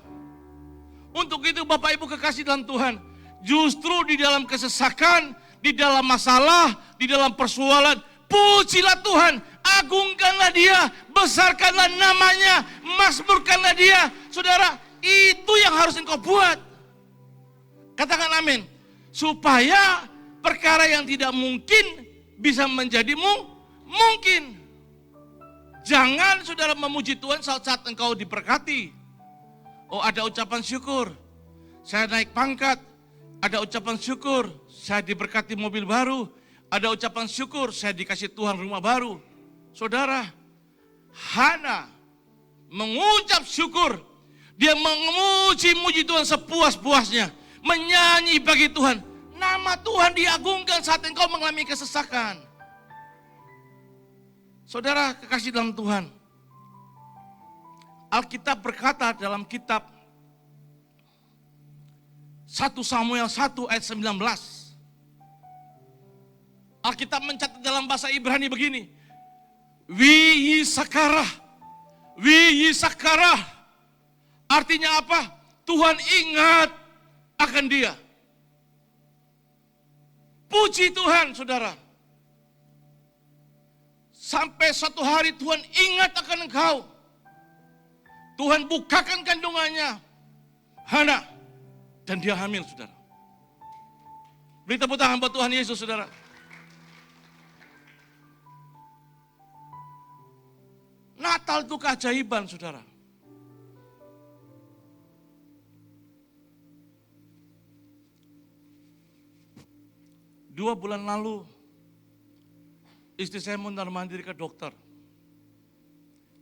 Untuk itu Bapak Ibu kekasih dalam Tuhan, justru di dalam kesesakan, di dalam masalah, di dalam persoalan, pujilah Tuhan, agungkanlah Dia, besarkanlah namanya, mazmurkanlah Dia. Saudara, itu yang harus engkau buat. Katakan amin. Supaya perkara yang tidak mungkin bisa menjadi mungkin. Jangan saudara memuji Tuhan saat engkau diberkati. Oh, ada ucapan syukur, saya naik pangkat. Ada ucapan syukur, saya diberkati mobil baru. Ada ucapan syukur, saya dikasih Tuhan rumah baru. Saudara, Hana mengucap syukur. Dia memuji Tuhan sepuas-puasnya. Menyanyi bagi Tuhan. Nama Tuhan diagungkan saat engkau mengalami kesesakan. Saudara kekasih dalam Tuhan, Alkitab berkata dalam kitab 1 Samuel 1 ayat 19. Alkitab mencatat dalam bahasa Ibrani begini. Wi Yisakarah. Artinya apa? Tuhan ingat akan dia. Puji Tuhan saudara. Sampai suatu hari Tuhan ingat akan engkau. Tuhan bukakan kandungannya, Hana, dan dia hamil, saudara. Beri tepuk tangan buat Tuhan Yesus, saudara. Natal itu keajaiban, saudara. Dua bulan lalu, istri saya mondar-mandir ke dokter.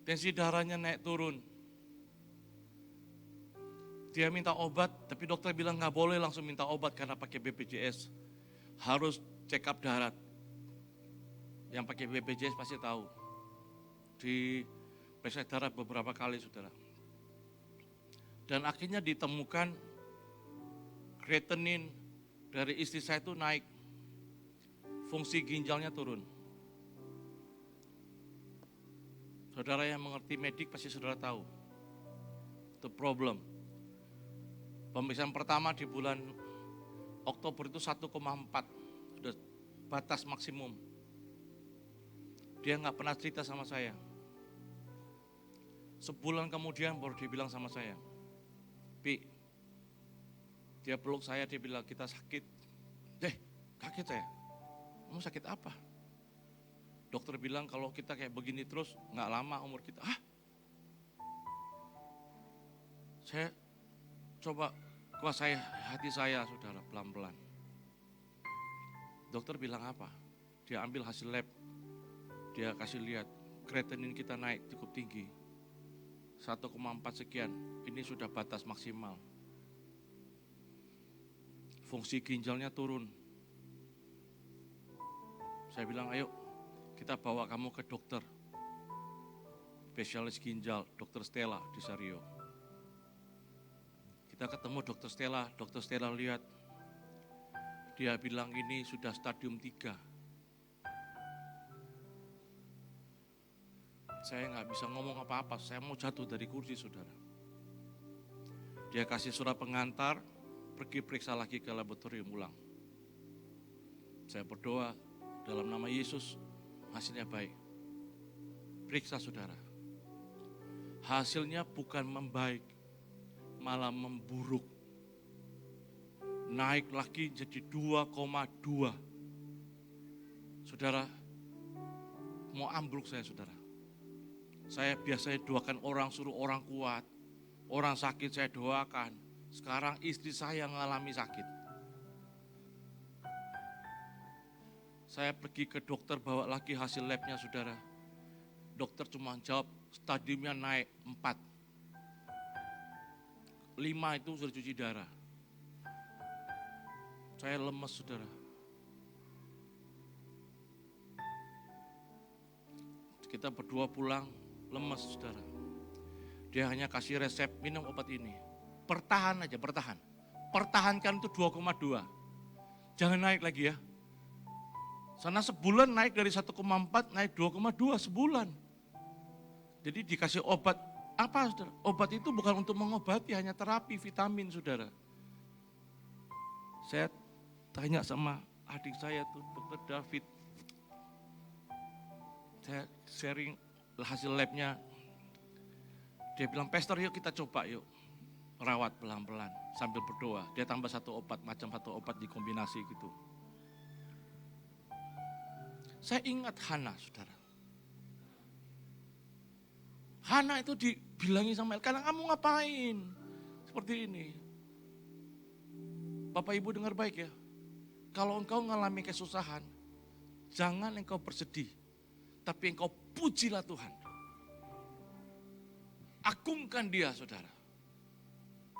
Tensi darahnya naik turun. Dia minta obat, tapi dokter bilang nggak boleh langsung minta obat karena pakai BPJS. Harus check up darat. Yang pakai BPJS pasti tahu. Di periksa darah beberapa kali, saudara. Dan akhirnya ditemukan kreatinin dari istri saya itu naik. Fungsi ginjalnya turun. Saudara yang mengerti medik pasti saudara tahu. Itu problem. Pemeriksaan pertama di bulan Oktober itu 1,4. Sudah batas maksimum. Dia nggak pernah cerita sama saya. Sebulan kemudian baru dia bilang sama saya. Pi, dia peluk saya, dia bilang kita sakit. Kaget saya. Kamu sakit apa? Dokter bilang kalau kita kayak begini terus nggak lama umur kita. Saya coba kuasai hati saya, saudara, pelan-pelan. Dokter bilang apa? Dia ambil hasil lab, dia kasih lihat kreatinin kita naik cukup tinggi, 1,4 sekian. Ini sudah batas maksimal. Fungsi ginjalnya turun. Saya bilang, ayo kita bawa kamu ke dokter, spesialis ginjal, Dr. Stella di Sario. Kita ketemu Dr. Stella lihat, dia bilang ini sudah stadium 3. Saya nggak bisa ngomong apa-apa, saya mau jatuh dari kursi, saudara. Dia kasih surat pengantar, pergi periksa lagi ke laboratorium ulang. Saya berdoa dalam nama Yesus, hasilnya baik. Periksa, saudara. Hasilnya bukan membaik, malah memburuk. Naik lagi jadi 2,2. Saudara, mau ambruk saya, saudara. Saya biasanya doakan orang, suruh orang kuat. Orang sakit saya doakan. Sekarang istri saya mengalami sakit. Saya pergi ke dokter, bawa lagi hasil labnya, saudara. Dokter cuma jawab stadiumnya naik 4. 5 itu sudah cuci darah. Saya lemes, saudara. Kita berdua pulang, lemes, saudara. Dia hanya kasih resep, minum obat ini. Pertahan aja, pertahan. Pertahankan itu 2,2. Jangan naik lagi ya. Sana sebulan naik dari 1,4 naik 2,2 sebulan. Jadi dikasih obat. Apa saudara? Obat itu bukan untuk mengobati, hanya terapi vitamin saudara. Saya tanya sama adik saya tuh, Dr. David. Saya sharing hasil labnya. Dia bilang, Pastor yuk kita coba yuk. Rawat pelan-pelan sambil berdoa. Dia tambah satu obat, macam satu obat dikombinasi gitu. Saya ingat Hana, saudara. Hana itu dibilangi sama Elkana, kamu ngapain? Seperti ini. Bapak Ibu dengar baik ya. Kalau engkau mengalami kesusahan, jangan engkau bersedih. Tapi engkau pujilah Tuhan. Agungkan dia, saudara.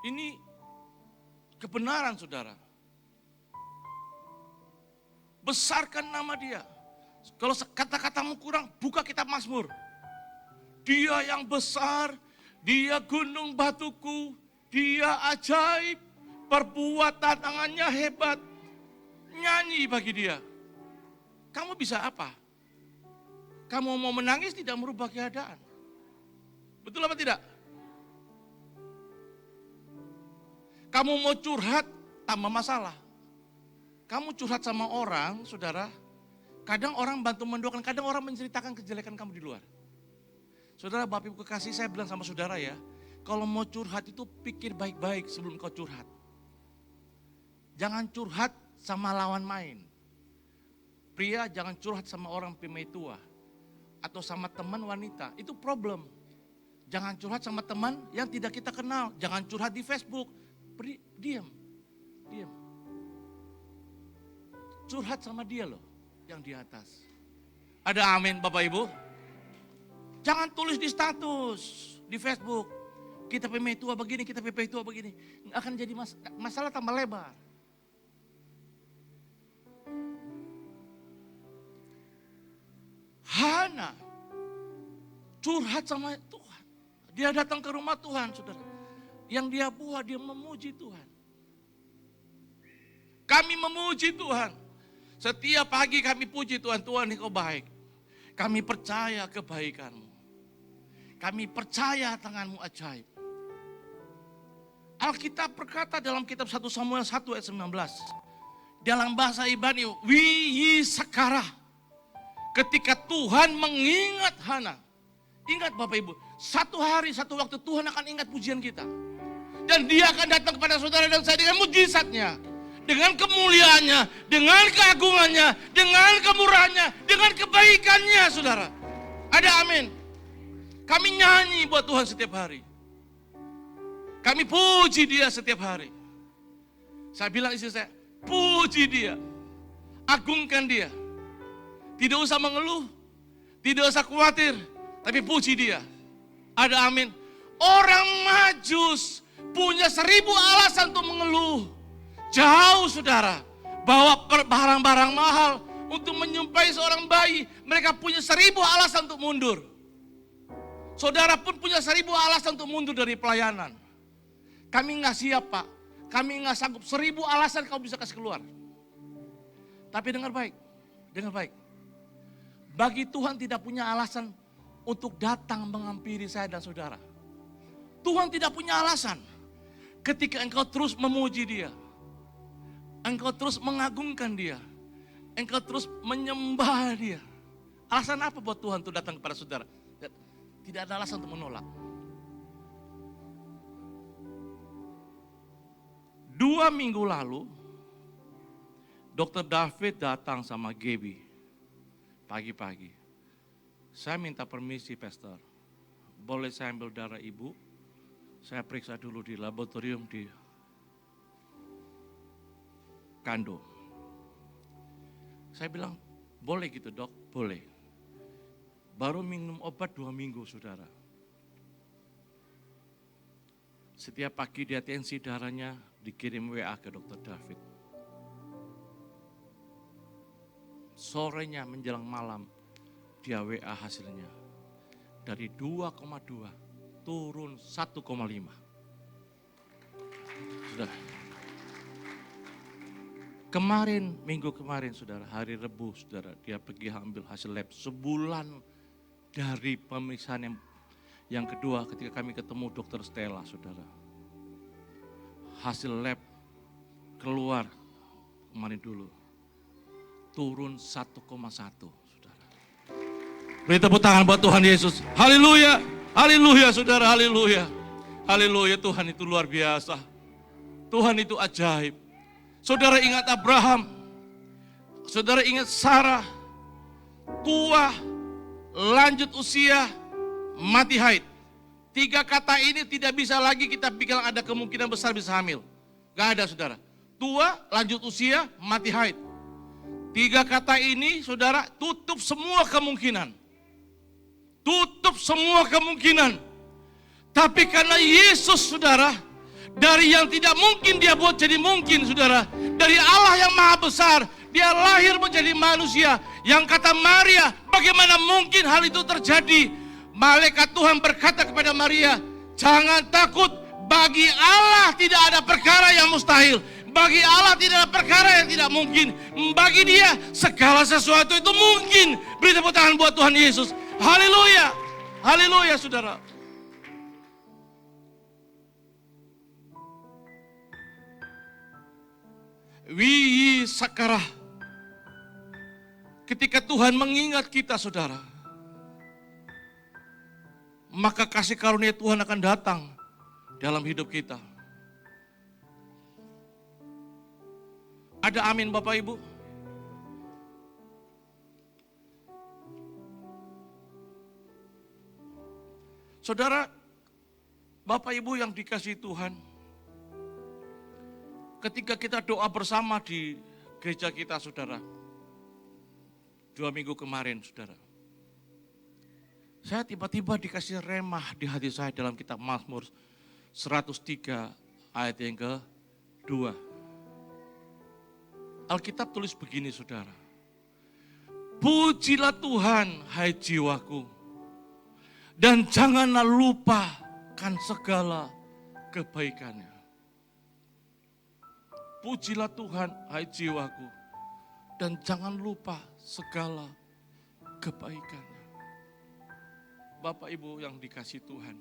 Ini kebenaran, saudara. Besarkan nama dia. Kalau kata-katamu kurang, buka kitab Mazmur. Dia yang besar, dia gunung batuku, dia ajaib, perbuatan tangannya hebat. Nyanyi bagi dia. Kamu bisa apa? Kamu mau menangis tidak merubah keadaan. Betul apa tidak? Kamu mau curhat, tambah masalah. Kamu curhat sama orang, saudara, kadang orang bantu mendoakan, kadang orang menceritakan kejelekan kamu di luar. Saudara, Bapak Ibu kekasih, saya bilang sama saudara ya, kalau mau curhat itu pikir baik-baik sebelum kau curhat. Jangan curhat sama lawan main. Pria jangan curhat sama orang pemain tua. Atau sama teman wanita, itu problem. Jangan curhat sama teman yang tidak kita kenal. Jangan curhat di Facebook. Diam. Curhat sama dia loh, yang di atas. Ada amin Bapak Ibu? Jangan tulis di status, di Facebook. Kita PMI tua begini, kita PPI tua begini. Akan jadi masalah tambah lebar. Hana curhat sama Tuhan. Dia datang ke rumah Tuhan, saudara. Yang dia buat, dia memuji Tuhan. Kami memuji Tuhan. Setiap pagi kami puji Tuhan, Tuhan Engkau baik. Kami percaya kebaikan-Mu. Kami percaya tangan-Mu ajaib. Alkitab berkata dalam kitab 1 Samuel 1 ayat 19. Dalam bahasa Ibrani, Wiyisakarah. Ketika Tuhan mengingat Hana. Ingat Bapak Ibu, satu hari, satu waktu Tuhan akan ingat pujian kita. Dan dia akan datang kepada saudara dan saya dengan mujizatnya. Dengan kemuliaannya, dengan keagungannya, dengan kemurahannya, dengan kebaikannya saudara. Ada amin. Kami nyanyi buat Tuhan setiap hari. Kami puji dia setiap hari. Saya bilang istri saya, puji dia. Agungkan dia. Tidak usah mengeluh, tidak usah khawatir, tapi puji dia. Ada amin. Orang Majus punya 1000 alasan untuk mengeluh. Jauh saudara, bawa barang-barang mahal untuk menyumpahi seorang bayi. Mereka punya 1000 alasan untuk mundur. Saudara pun punya 1000 alasan untuk mundur dari pelayanan. Kami nggak siap Pak, kami nggak sanggup. 1000 alasan kau bisa kasih keluar. Tapi dengar baik, dengar baik. Bagi Tuhan tidak punya alasan untuk datang menghampiri saya dan saudara. Tuhan tidak punya alasan. Ketika engkau terus memuji dia, engkau terus mengagungkan dia, engkau terus menyembah dia. Alasan apa buat Tuhan untuk datang kepada saudara? Tidak ada alasan untuk menolak. 2 minggu lalu, Dr. David datang sama Gaby. Pagi-pagi. Saya minta permisi, Pastor. Boleh saya ambil darah ibu? Saya periksa dulu di laboratorium di Kando. Saya bilang, boleh gitu dok? Boleh. Baru minum obat 2 minggu, saudara. Setiap pagi dia tensi darahnya dikirim WA ke Dr. David. Sorenya menjelang malam, dia WA hasilnya. Dari 2,2 turun 1,5. Sudah. Minggu kemarin saudara, hari Rebu saudara, dia pergi ambil hasil lab sebulan dari pemeriksaan yang kedua ketika kami ketemu dokter Stella saudara. Hasil lab keluar kemarin dulu, turun 1,1 saudara. Beri tepuk tangan buat Tuhan Yesus. Haleluya, haleluya saudara, haleluya. Haleluya, Tuhan itu luar biasa. Tuhan itu ajaib. Saudara ingat Abraham, saudara ingat Sarah, tua, lanjut usia, mati haid. 3 kata ini tidak bisa lagi kita bilang ada kemungkinan besar bisa hamil. Gak ada saudara. Tua, lanjut usia, mati haid. 3 kata ini saudara tutup semua kemungkinan. Tutup semua kemungkinan. Tapi karena Yesus saudara, dari yang tidak mungkin dia buat jadi mungkin saudara. Dari Allah yang maha besar, dia lahir menjadi manusia. Yang kata Maria, bagaimana mungkin hal itu terjadi? Malaikat Tuhan berkata kepada Maria, jangan takut, bagi Allah tidak ada perkara yang mustahil. Bagi Allah tidak ada perkara yang tidak mungkin. Bagi dia segala sesuatu itu mungkin. Beri tepuk tangan buat Tuhan Yesus. Haleluya, haleluya saudara. Wihi sakarah. Ketika Tuhan mengingat kita saudara, maka kasih karunia Tuhan akan datang dalam hidup kita. Ada amin Bapak Ibu? Saudara, Bapak Ibu yang dikasihi Tuhan, ketika kita doa bersama di gereja kita saudara, 2 minggu kemarin saudara, saya tiba-tiba dikasih remah di hati saya dalam kitab Mazmur 103 ayat yang ke-2. Alkitab tulis begini saudara, pujilah Tuhan hai jiwaku, dan janganlah lupakan segala kebaikannya. Pujilah Tuhan hai jiwaku, dan jangan lupa segala kebaikannya. Bapak Ibu yang dikasihi Tuhan,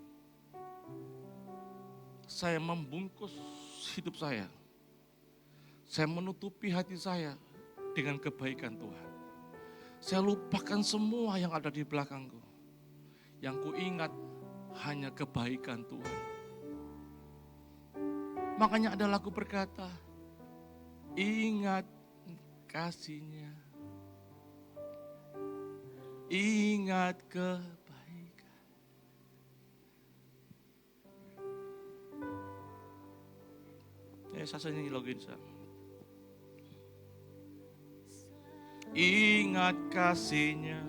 saya membungkus hidup saya menutupi hati saya dengan kebaikan Tuhan. Saya lupakan semua yang ada di belakangku. Yang ku ingat hanya kebaikan Tuhan. Makanya ada lagu berkata, ingat kasih-Nya, ingat kebaikan. Saya nyanyi lagu ini. Ingat kasih-Nya,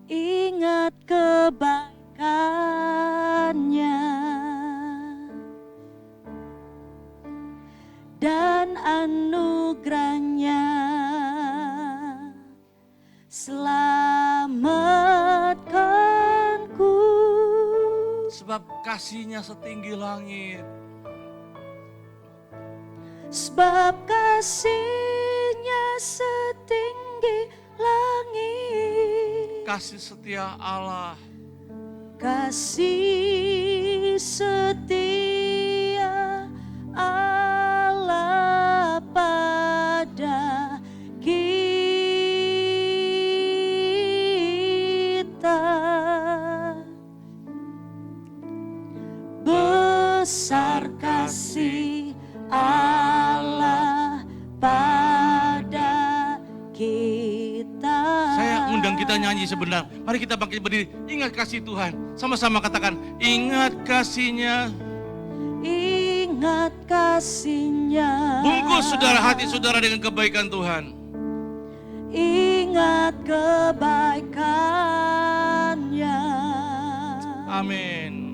ingat kebaikannya, dan anugerahnya selamatkanku. Sebab kasih-Nya setinggi langit. Sebab kasih-Nya setinggi langit. Kasih setia Allah. Kasih setia Allah pada kita. Besar kasih Allah pada kita. Saya undang kita nyanyi sebentar. Mari kita bangkit berdiri. Ingat kasih Tuhan. Sama-sama katakan, ingat kasih-Nya. Ingat kasih-Nya. Bungkus saudara hati saudara dengan kebaikan Tuhan. Ingat kebaikannya. Amin.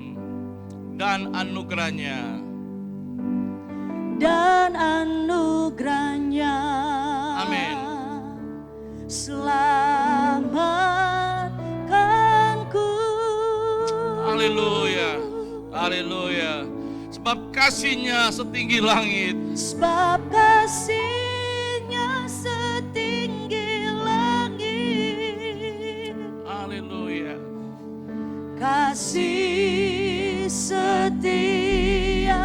Dan anugerahnya. Dan anugerahnya. Amin. Selamatkanku. Haleluya. Haleluya. Sebab kasih-Nya setinggi langit. Sebab kasih-Nya setinggi langit. Haleluya. Kasih setia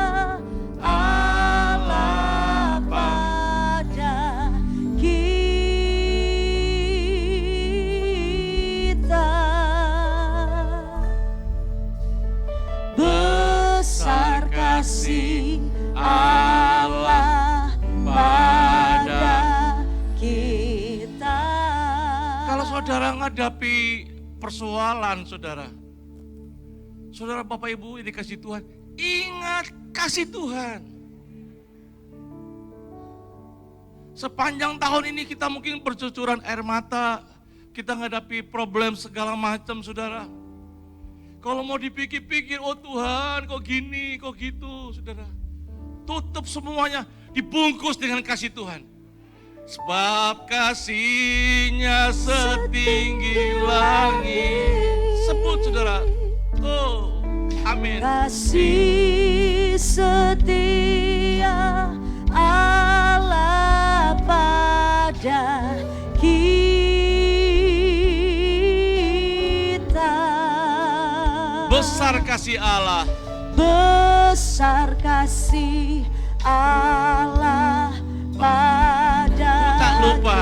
Allah pada kita. Besar kasih Allah pada kita. Kalau saudara menghadapi persoalan saudara Bapak Ibu ini kasih Tuhan, ingat kasih Tuhan. Sepanjang tahun ini kita mungkin bercucuran air mata, kita menghadapi problem segala macam saudara. Kalau mau dipikir-pikir, oh Tuhan kok gini, kok gitu saudara. Tutup semuanya, dibungkus dengan kasih Tuhan. Sebab kasih-Nya setinggi langit. Sebut saudara. Oh, amin. Kasih setia Allah pada kita. Besar kasih Allah. Besar kasih Allah pada tak lupa.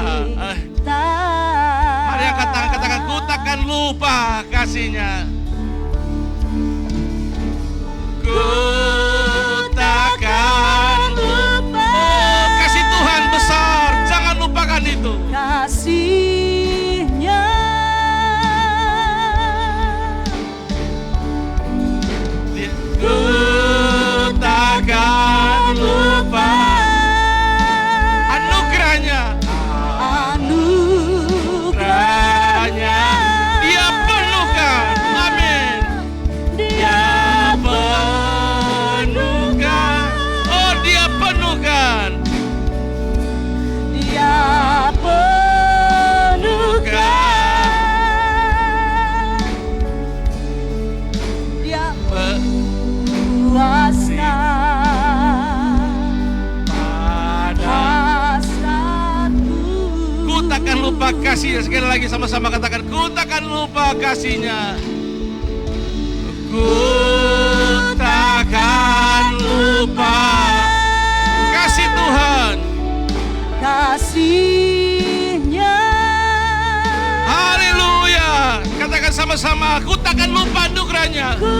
kita. Mari katakan, ku takkan lupa kasih-Nya. Ku takkan lupa. Oh, kasih Tuhan besar, jangan lupakan itu. Kasih-Nya. Ku takkan lupa. Anugerahnya. Anugerahnya. Dia penuhkan. Amin. Dia penuhkan. Oh, Dia penuhkan. Dia penuhkan. Dia puaskan hasratku. Ku takkan lupa kasih-Nya. Sekali lagi sama-sama katakan, ku takkan lupa kasih-Nya. Ku takkan lupa kasih Tuhan. Kasih-Nya. Haleluya. Katakan sama-sama, ku takkan lupa anugerahnya. Ku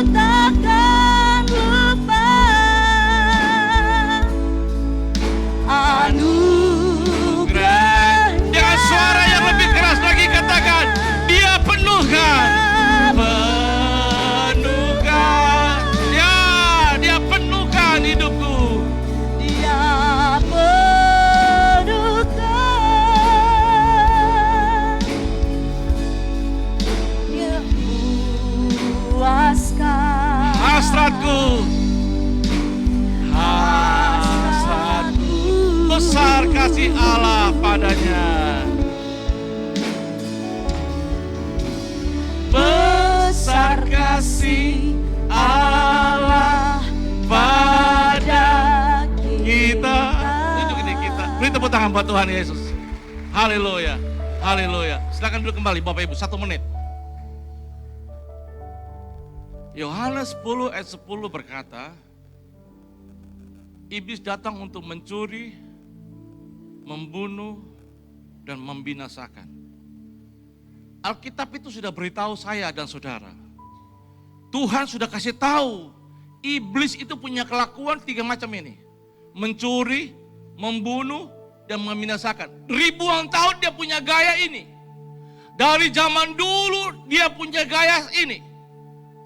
takkan lupa anugerah. Dengan suara yang lebih keras lagi katakan, Dia penuhkan. Penuhkan. Ya, Dia penuhkan hidupku. Dia penuhkan. Dia puaskan Hasratku. Besar kasih Allah padanya. Besar kasih Allah pada kita. Tunjuk ini kita. Beri tepuk tangan buat Tuhan Yesus. Haleluya. Haleluya. Silakan duduk kembali Bapak Ibu, 1 menit. Yohanes 10 ayat 10 berkata, iblis datang untuk mencuri, membunuh, dan membinasakan. Alkitab itu sudah beritahu saya dan saudara. Tuhan sudah kasih tahu, iblis itu punya kelakuan 3 macam ini. Mencuri, membunuh, dan membinasakan. Ribuan tahun dia punya gaya ini. Dari zaman dulu dia punya gaya ini.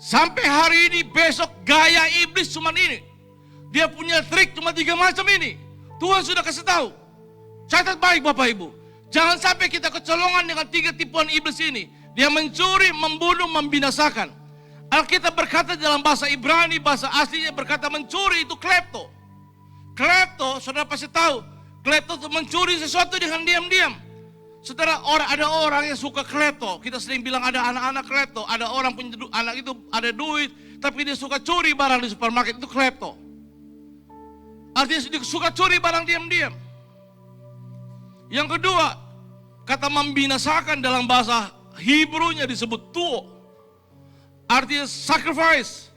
Sampai hari ini, besok gaya iblis cuma ini. Dia punya trik cuma 3 macam ini. Tuhan sudah kasih tahu. Catat baik Bapak Ibu. Jangan sampai kita kecolongan dengan 3 tipuan iblis ini. Dia mencuri, membunuh, membinasakan. Alkitab berkata dalam bahasa Ibrani, bahasa aslinya berkata mencuri itu klepto. Klepto, saudara pasti tahu. Klepto itu mencuri sesuatu dengan diam-diam. Saudara, ada orang yang suka kleto. Kita sering bilang ada anak-anak kleto. Ada orang punya anak itu ada duit, tapi dia suka curi barang di supermarket, itu kleto. Artinya dia suka curi barang diam-diam. Yang kedua, kata membinasakan dalam bahasa Hebrew-nya disebut tuo. Artinya sacrifice.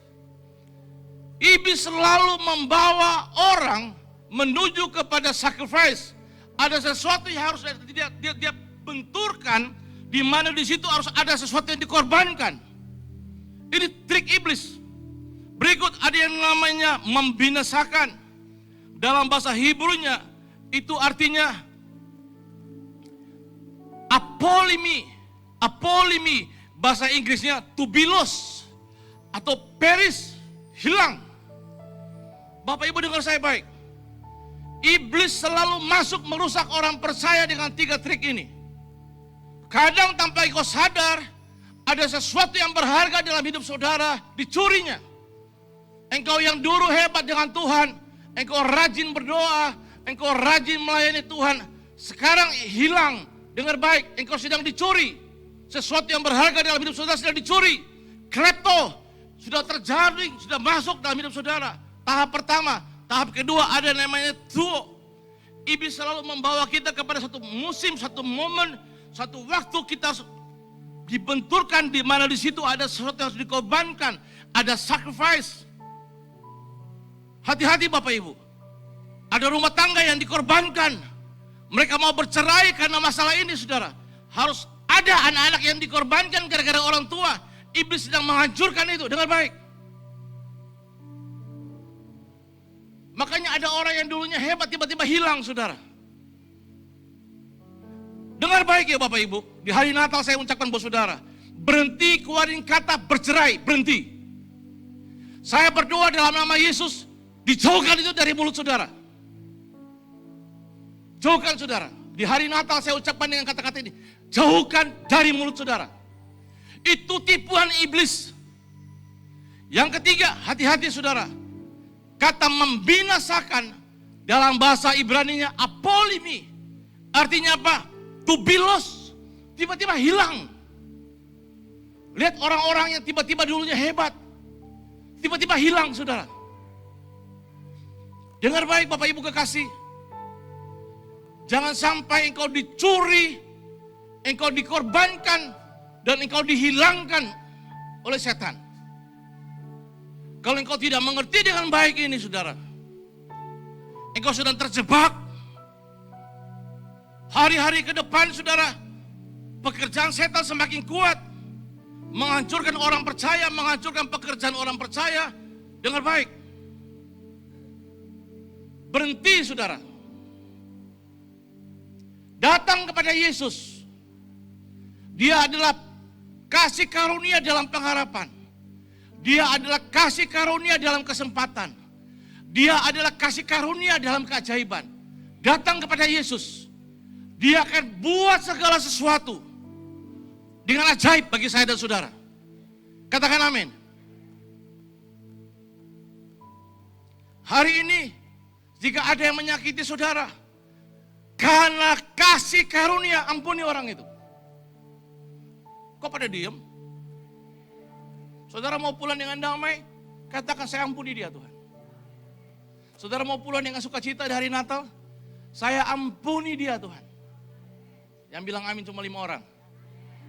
Iblis selalu membawa orang menuju kepada sacrifice. Ada sesuatu yang harus dia benturkan, di mana di situ harus ada sesuatu yang dikorbankan. Ini trik iblis. Berikut ada yang namanya membinasakan. Dalam bahasa Hebrew-nya itu artinya apolimi. Apolimi, bahasa Inggrisnya to be lost atau perish, hilang. Bapak Ibu dengar saya baik. Iblis selalu masuk merusak orang percaya dengan 3 trik ini. Kadang tanpa engkau sadar, ada sesuatu yang berharga dalam hidup saudara dicurinya. Engkau yang dulu hebat dengan Tuhan, engkau rajin berdoa, engkau rajin melayani Tuhan, sekarang hilang. Dengar baik, engkau sedang dicuri. Sesuatu yang berharga dalam hidup saudara sedang dicuri. Klepto sudah terjadi, sudah masuk dalam hidup saudara. Tahap pertama. Tahap kedua ada namanya tuo. Iblis selalu membawa kita kepada satu musim, satu momen, satu waktu kita dibenturkan, di mana di situ ada sesuatu yang harus dikorbankan, ada sacrifice. Hati-hati Bapak Ibu. Ada rumah tangga yang dikorbankan. Mereka mau bercerai karena masalah ini, saudara. Harus ada anak-anak yang dikorbankan gara-gara orang tua. Iblis sedang menghancurkan itu. Dengar baik. Makanya ada orang yang dulunya hebat tiba-tiba hilang, saudara. Dengar baik ya Bapak Ibu. Di hari Natal saya ucapkan buat saudara, berhenti keluarin kata bercerai, berhenti. Saya berdoa dalam nama Yesus, dijauhkan itu dari mulut saudara. Jauhkan saudara. Di hari Natal saya ucapkan dengan kata-kata ini, jauhkan dari mulut saudara. Itu tipuan iblis. Yang ketiga, hati-hati saudara. Kata membinasakan dalam bahasa Ibrani-nya apolimi. Artinya apa? To be lost. Tiba-tiba hilang. Lihat orang-orang yang tiba-tiba dulunya hebat. Tiba-tiba hilang, saudara. Dengar baik Bapak Ibu kekasih. Jangan sampai engkau dicuri, engkau dikorbankan, dan engkau dihilangkan oleh setan. Kalau engkau tidak mengerti dengan baik ini, saudara, engkau sedang terjebak. Hari-hari ke depan, saudara, pekerjaan setan semakin kuat. Menghancurkan orang percaya, menghancurkan pekerjaan orang percaya. Dengar baik. Berhenti, saudara. Datang kepada Yesus. Dia adalah kasih karunia dalam pengharapan. Dia adalah kasih karunia dalam kesempatan. Dia adalah kasih karunia dalam keajaiban. Datang kepada Yesus. Dia akan buat segala sesuatu dengan ajaib bagi saya dan saudara. Katakan amin. Hari ini, jika ada yang menyakiti saudara, karena kasih karunia, ampuni orang itu. Kok pada diem? Saudara mau pulang dengan damai, katakan saya ampuni dia Tuhan. Saudara mau pulang dengan sukacita di hari Natal, saya ampuni dia Tuhan. Yang bilang amin cuma 5 orang.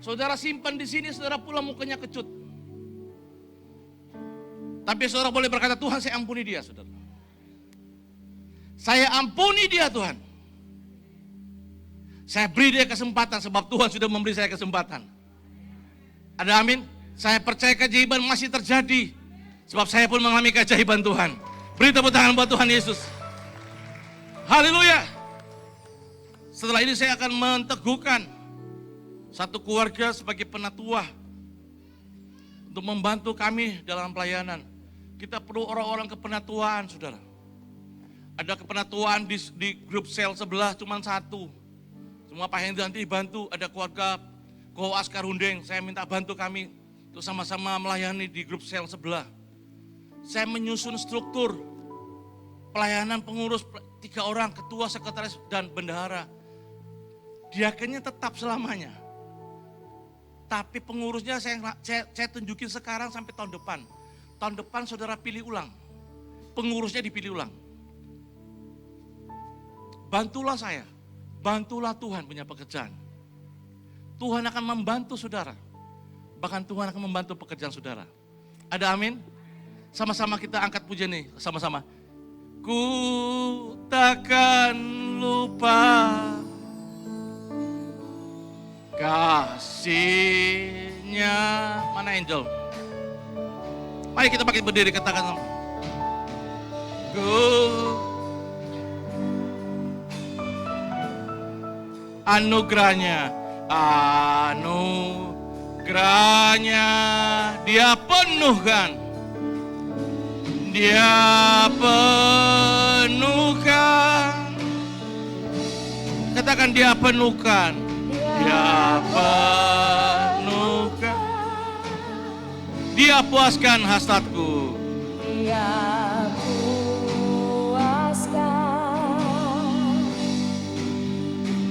Saudara simpan di sini, saudara pulang mukanya kecut. Tapi saudara boleh berkata, Tuhan saya ampuni dia, saudara. Saya ampuni dia Tuhan. Saya beri dia kesempatan sebab Tuhan sudah memberi saya kesempatan. Ada amin? Saya percaya keajaiban masih terjadi. Sebab saya pun mengalami keajaiban Tuhan. Beri tepuk tangan buat Tuhan Yesus. Haleluya. Setelah ini saya akan menteguhkan satu keluarga sebagai penatua untuk membantu kami dalam pelayanan. Kita perlu orang-orang kepenatuaan, saudara. Ada kepenatuaan di grup sel sebelah cuma 1. Semua Pak Hendri nanti dibantu. Ada keluarga Koas Karundeng, saya minta bantu kami untuk sama-sama melayani di grup sel sebelah. Saya menyusun struktur pelayanan pengurus 3 orang, ketua, sekretaris, dan bendahara. Diakennya tetap selamanya. Tapi pengurusnya saya tunjukin sekarang sampai tahun depan. Tahun depan saudara pilih ulang. Pengurusnya dipilih ulang. Bantulah saya. Bantulah Tuhan punya pekerjaan. Tuhan akan membantu saudara. Bahkan Tuhan akan membantu pekerjaan saudara. Ada amin? Sama-sama kita angkat pujian nih, sama-sama. Ku takkan lupa kasihnya. Mana Angel? Mari kita pakai berdiri, katakan sama. Ku anugerahnya dia penuhkan. Dia penuhkan. Katakan dia penuhkan. Dia penuhkan. Dia puaskan hasratku. Dia puaskan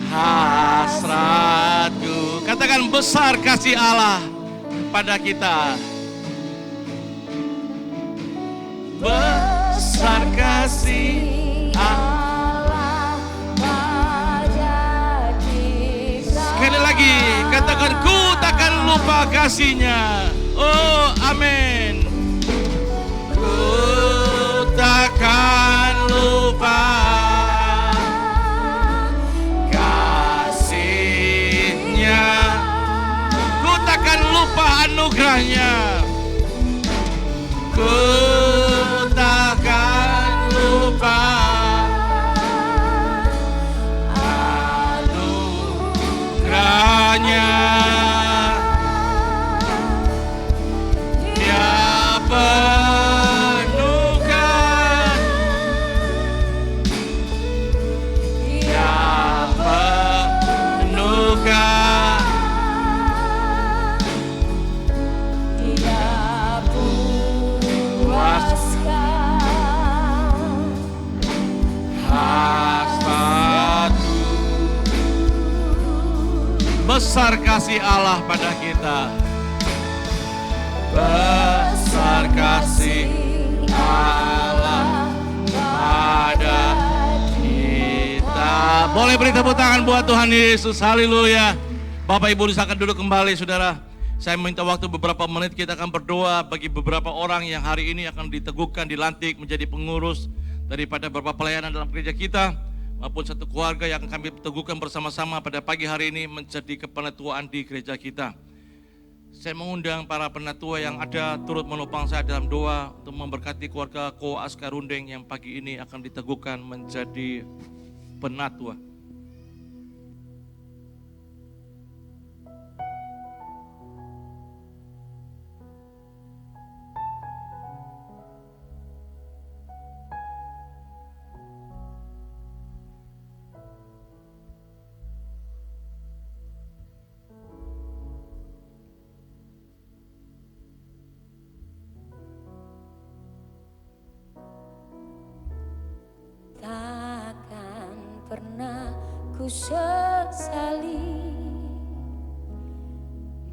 hasratku. Katakan besar kasih Allah pada kita. Besar kasih Allah pada kita. Sekali lagi, katakan ku takkan lupa kasihnya. Oh, amin. Ku takkan lupa kasihnya. Ku takkan lupa anugerahnya. Ku takkan lupa anugerahnya. Dia penuhkan. Dia penuhkan. Dia puaskan hasratku. Besar kasih Allah pada kita. Besar kasih Allah pada kita. Boleh beri tepuk tangan buat Tuhan Yesus. Haleluya. Bapak Ibu silakan duduk kembali saudara. Saya minta waktu beberapa menit, kita akan berdoa bagi beberapa orang yang hari ini akan diteguhkan, dilantik menjadi pengurus daripada beberapa pelayanan dalam gereja kita, maupun satu keluarga yang kami teguhkan bersama-sama pada pagi hari ini menjadi kepenatua di gereja kita. Saya mengundang para penatua yang ada turut menopang saya dalam doa untuk memberkati keluarga Ko Aska Rundeng yang pagi ini akan diteguhkan menjadi penatua. takkan pernah ku sesali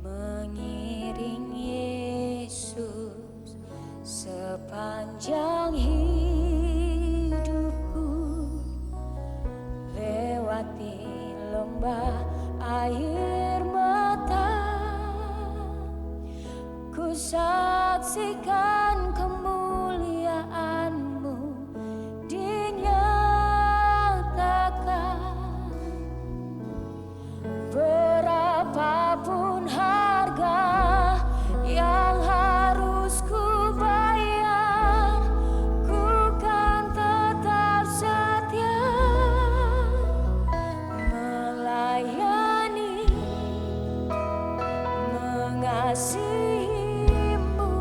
mengiring Yesus sepanjang hidupku, lewati lembah air mata, ku saksikan kemuliaan-Mu dinyatakan. Berapapun harga yang harus ku bayar, ku kan tetap setia melayani, mengasihi-Mu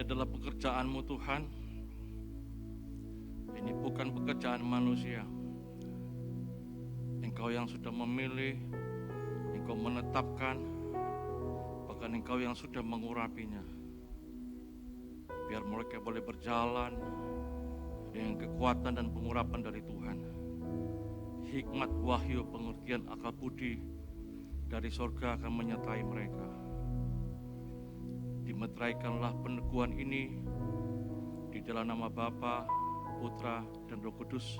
adalah pekerjaan-Mu Tuhan. Ini bukan pekerjaan manusia. Engkau yang sudah memilih, Engkau menetapkan, bahkan Engkau yang sudah mengurapinya. Biar mereka boleh berjalan dengan kekuatan dan pengurapan dari Tuhan. Hikmat, wahyu, pengertian, akal budi dari sorga akan menyertai mereka. Dimeteraikanlah peneguhan ini di dalam nama Bapa, Putra, dan Roh Kudus,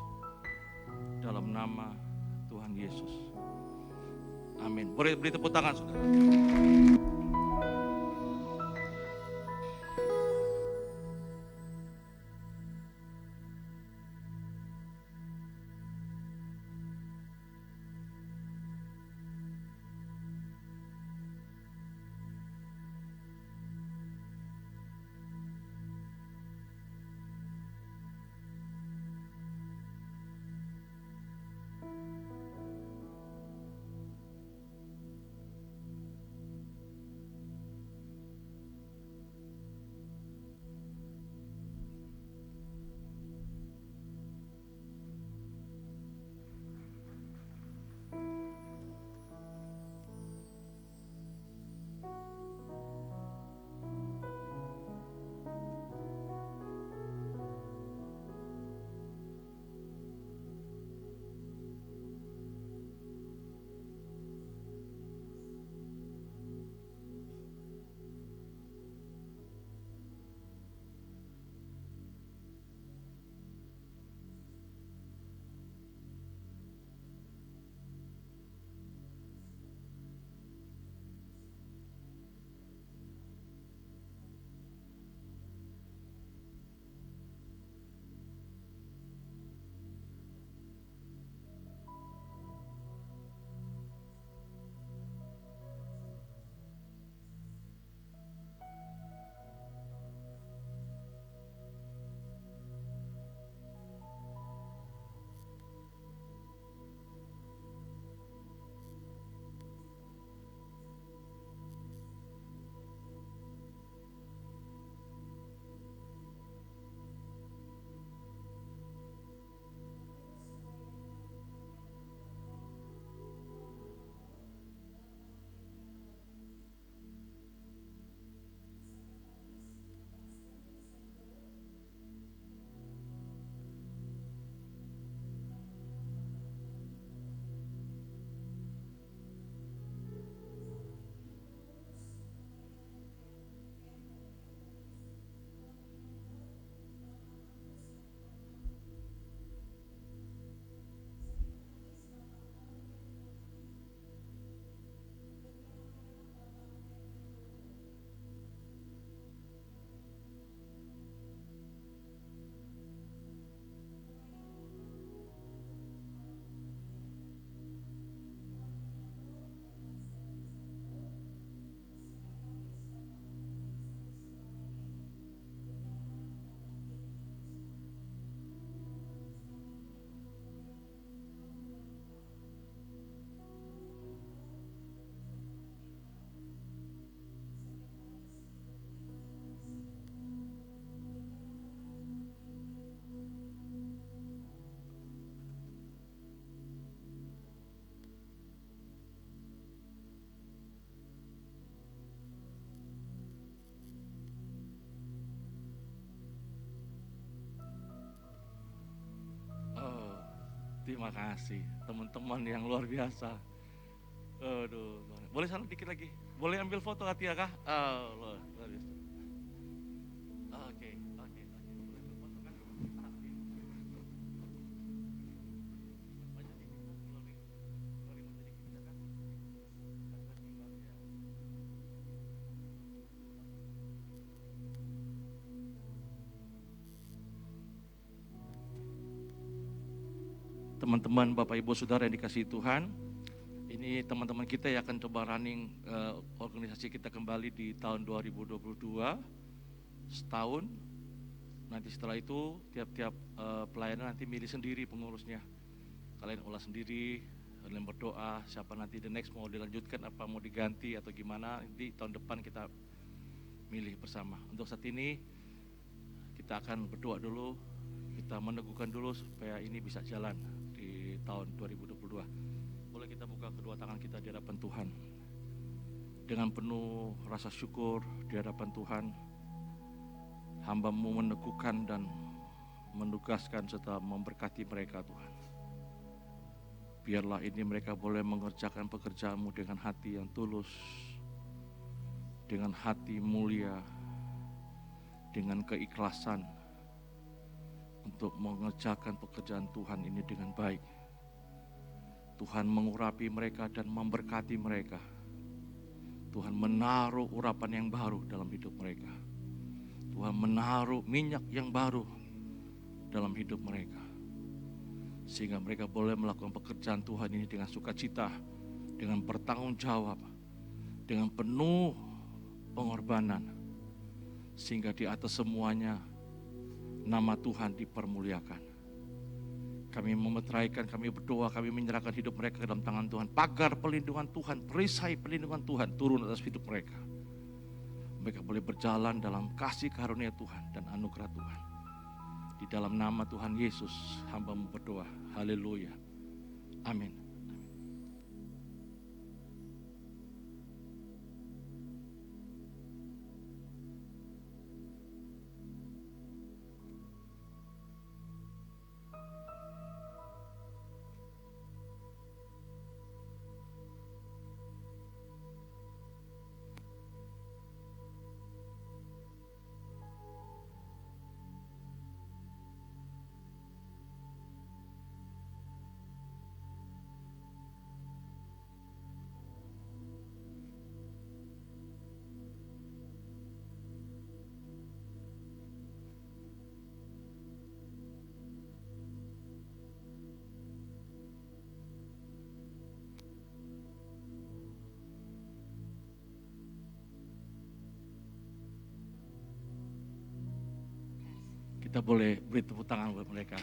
dalam nama Tuhan Yesus. Amin. Boleh beri tepuk tangan, saudara. Terima kasih teman-teman yang luar biasa. Aduh, boleh sana dikit lagi. Boleh ambil foto Katia kah? Oh, luar biasa. Oke. Boleh ambil foto kan? Oke. Banyak dikit, keluarin sedikit bisa kan? Teman-teman, Bapak Ibu Saudara yang dikasihi Tuhan, ini teman-teman kita yang akan coba running organisasi kita kembali di tahun 2022 setahun. Nanti setelah itu tiap-tiap pelayanan nanti milih sendiri pengurusnya. Kalian olah sendiri, kalian berdoa siapa nanti the next mau dilanjutkan, apa mau diganti atau gimana. Nanti tahun depan kita milih bersama. Untuk saat ini kita akan berdoa dulu, kita meneguhkan dulu supaya ini bisa jalan di tahun 2022. Boleh kita buka kedua tangan kita di hadapan Tuhan. Dengan penuh rasa syukur di hadapan Tuhan, hamba-Mu meneguhkan dan menugaskan serta memberkati mereka Tuhan. Biarlah ini mereka boleh mengerjakan pekerjaan-Mu dengan hati yang tulus, dengan hati mulia, dengan keikhlasan untuk mengerjakan pekerjaan Tuhan ini dengan baik. Tuhan mengurapi mereka dan memberkati mereka. Tuhan menaruh urapan yang baru dalam hidup mereka. Tuhan menaruh minyak yang baru dalam hidup mereka. Sehingga mereka boleh melakukan pekerjaan Tuhan ini dengan sukacita, dengan bertanggung jawab, dengan penuh pengorbanan. Sehingga di atas semuanya nama Tuhan dipermuliakan. Kami memeteraikan, kami berdoa, kami menyerahkan hidup mereka ke dalam tangan Tuhan. Pagar pelindungan Tuhan, perisai pelindungan Tuhan turun atas hidup mereka. Mereka boleh berjalan dalam kasih karunia Tuhan dan anugerah Tuhan. Di dalam nama Tuhan Yesus, hamba-Mu berdoa. Haleluya. Amin. Kita boleh beri tepuk tangan buat mereka.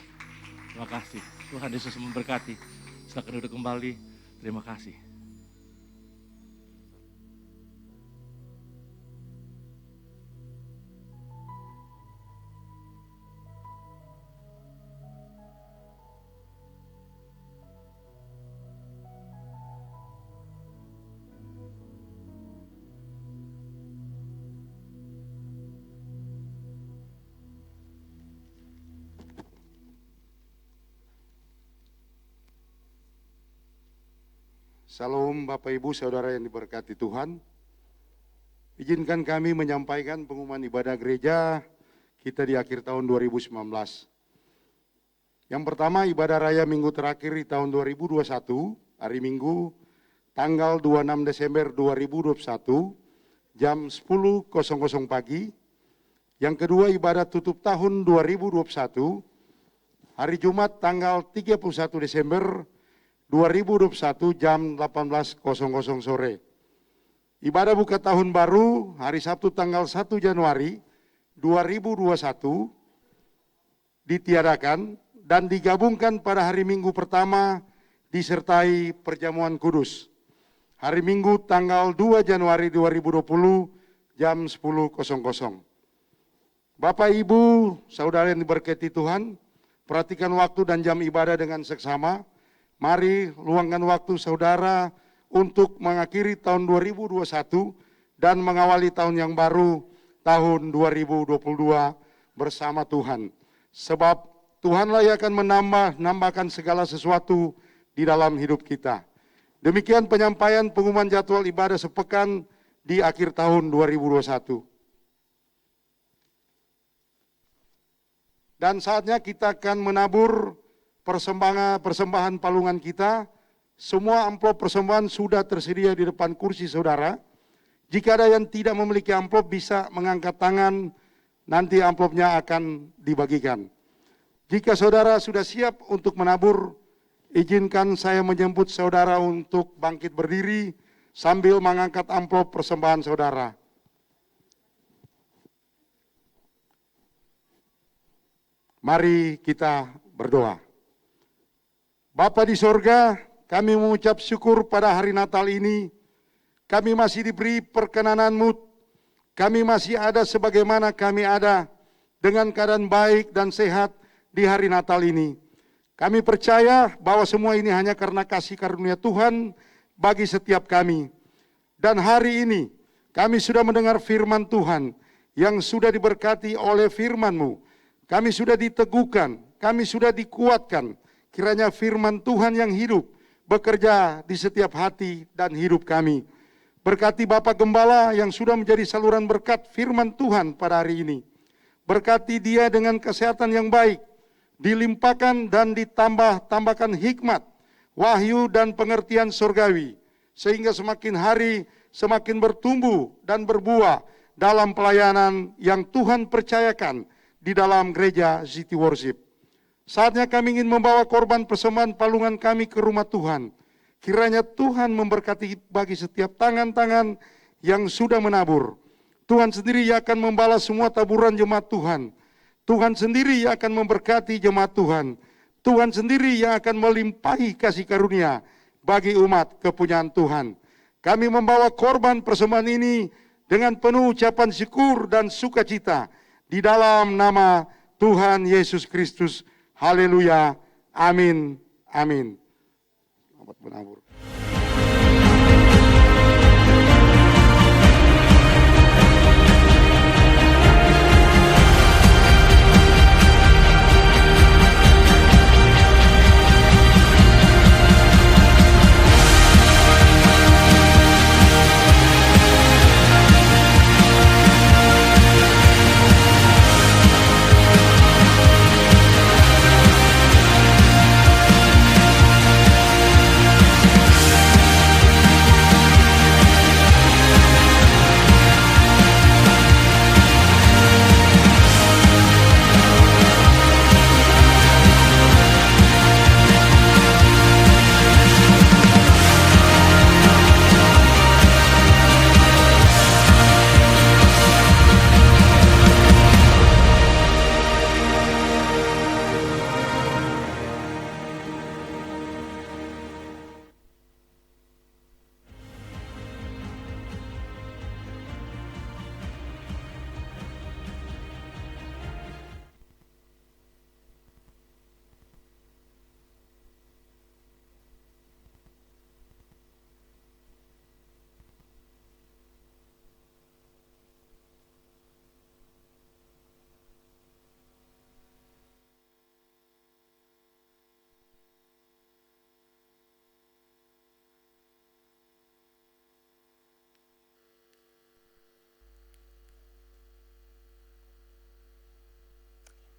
Terima kasih. Tuhan Yesus memberkati. Silakan duduk kembali. Terima kasih. Salam Bapak Ibu Saudara yang diberkati Tuhan. Izinkan kami menyampaikan pengumuman ibadah gereja kita di akhir tahun 2019. Yang pertama, ibadah raya minggu terakhir di tahun 2021, hari Minggu tanggal 26 Desember 2021 jam 10.00 pagi. Yang kedua, ibadah tutup tahun 2021 hari Jumat tanggal 31 Desember 2021 jam 18.00 sore. Ibadah buka tahun baru hari Sabtu tanggal 1 Januari 2021 ditiadakan dan digabungkan pada hari Minggu pertama disertai perjamuan kudus. Hari Minggu tanggal 2 Januari 2020 jam 10.00. Bapak, Ibu, Saudara yang diberkati Tuhan, perhatikan waktu dan jam ibadah dengan seksama. Mari luangkan waktu saudara untuk mengakhiri tahun 2021 dan mengawali tahun yang baru, tahun 2022 bersama Tuhan. Sebab Tuhanlah yang akan menambahkan segala sesuatu di dalam hidup kita. Demikian penyampaian pengumuman jadwal ibadah sepekan di akhir tahun 2021. Dan saatnya kita akan menabur persembahan palungan kita. Semua amplop persembahan sudah tersedia di depan kursi saudara. Jika ada yang tidak memiliki amplop bisa mengangkat tangan, nanti amplopnya akan dibagikan. Jika saudara sudah siap untuk menabur, izinkan saya menjemput saudara untuk bangkit berdiri sambil mengangkat amplop persembahan saudara. Mari kita berdoa. Bapa di sorga, kami mengucap syukur pada hari Natal ini. Kami masih diberi perkenanan-Mu. Kami masih ada sebagaimana kami ada dengan keadaan baik dan sehat di hari Natal ini. Kami percaya bahwa semua ini hanya karena kasih karunia Tuhan bagi setiap kami. Dan hari ini kami sudah mendengar firman Tuhan yang sudah diberkati oleh firman-Mu. Kami sudah diteguhkan, kami sudah dikuatkan. Kiranya firman Tuhan yang hidup bekerja di setiap hati dan hidup kami. Berkati Bapak Gembala yang sudah menjadi saluran berkat firman Tuhan pada hari ini. Berkati dia dengan kesehatan yang baik, dilimpahkan dan ditambahkan hikmat, wahyu dan pengertian surgawi, sehingga semakin hari semakin bertumbuh dan berbuah dalam pelayanan yang Tuhan percayakan di dalam gereja City Worship. Saatnya kami ingin membawa korban persembahan palungan kami ke rumah Tuhan. Kiranya Tuhan memberkati bagi setiap tangan-tangan yang sudah menabur. Tuhan sendiri yang akan membalas semua taburan jemaat Tuhan. Tuhan sendiri yang akan memberkati jemaat Tuhan. Tuhan sendiri yang akan melimpahi kasih karunia bagi umat kepunyaan Tuhan. Kami membawa korban persembahan ini dengan penuh ucapan syukur dan sukacita di dalam nama Tuhan Yesus Kristus. Haleluya. Amin. Amin. Selamat menabur.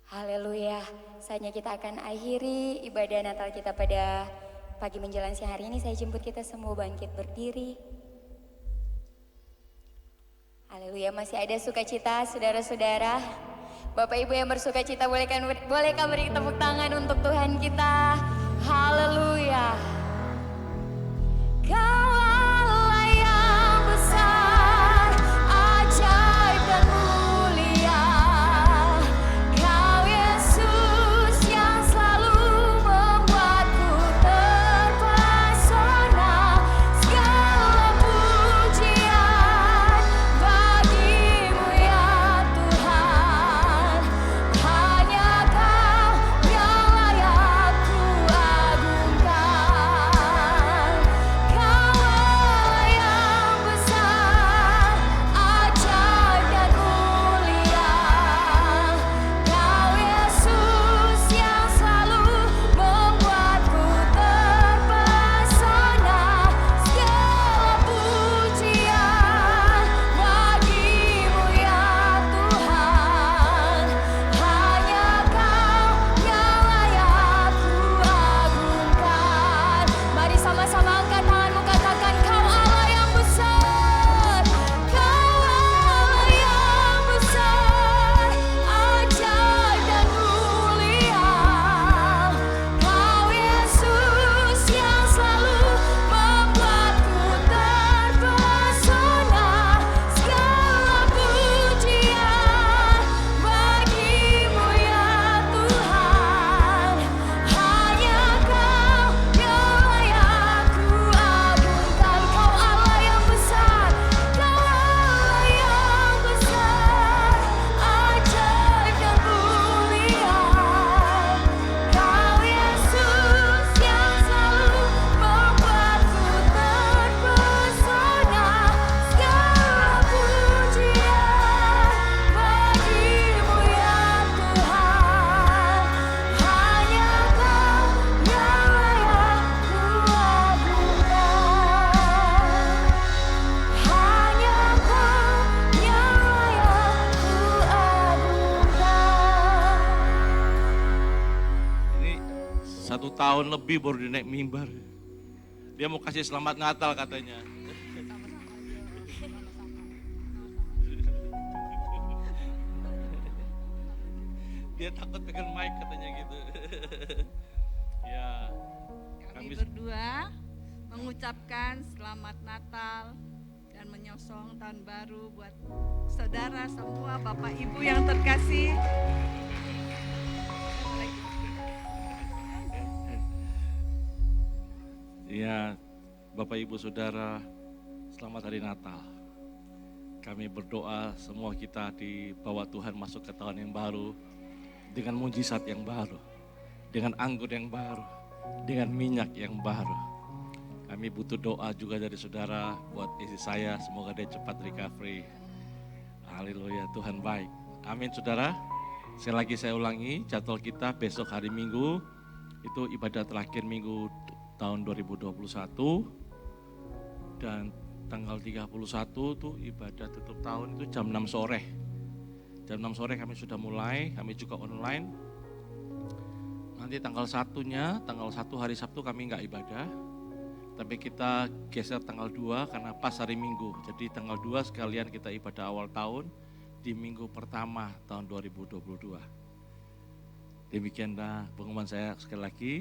Haleluya, saatnya kita akan akhiri ibadah Natal kita pada pagi menjelang siang hari ini. Saya jemput kita semua bangkit berdiri. Haleluya, masih ada sukacita saudara-saudara. Bapak Ibu yang bersukacita bolehkah beri tepuk tangan untuk Tuhan kita. Haleluya. Kaulah yang besar, ajaib dan mulia. Kau Yesus yang selalu membuatku terpesona. Segala pujian bagimu ya Tuhan. Hanya Kau yang layak ku agungkan. tahun lebih baru dia naik mimbar. Dia mau kasih selamat Natal katanya. Dia takut pegang mic katanya gitu. Ya. Kami berdua mengucapkan selamat Natal dan menyosong tahun baru buat saudara semua, Bapak Ibu yang terkasih. Ya, Bapak Ibu Saudara, selamat hari Natal. Kami berdoa semua kita dibawa Tuhan masuk ke tahun yang baru dengan mujizat yang baru, dengan anggur yang baru, dengan minyak yang baru. Kami butuh doa juga dari saudara buat istri saya, semoga dia cepat recovery. Haleluya, Tuhan baik. Amin saudara. Sekali lagi saya ulangi, jadwal kita besok hari Minggu, itu ibadah terakhir Minggu tahun 2021, dan tanggal 31 tuh ibadah tutup tahun itu jam 6 sore. Jam 6 sore kami sudah mulai, kami juga online. Nanti tanggal 1-nya, tanggal 1 hari Sabtu kami enggak ibadah, tapi kita geser tanggal 2 karena pas hari Minggu. Jadi tanggal 2 sekalian kita ibadah awal tahun di minggu pertama tahun 2022. Demikianlah pengumuman saya sekali lagi.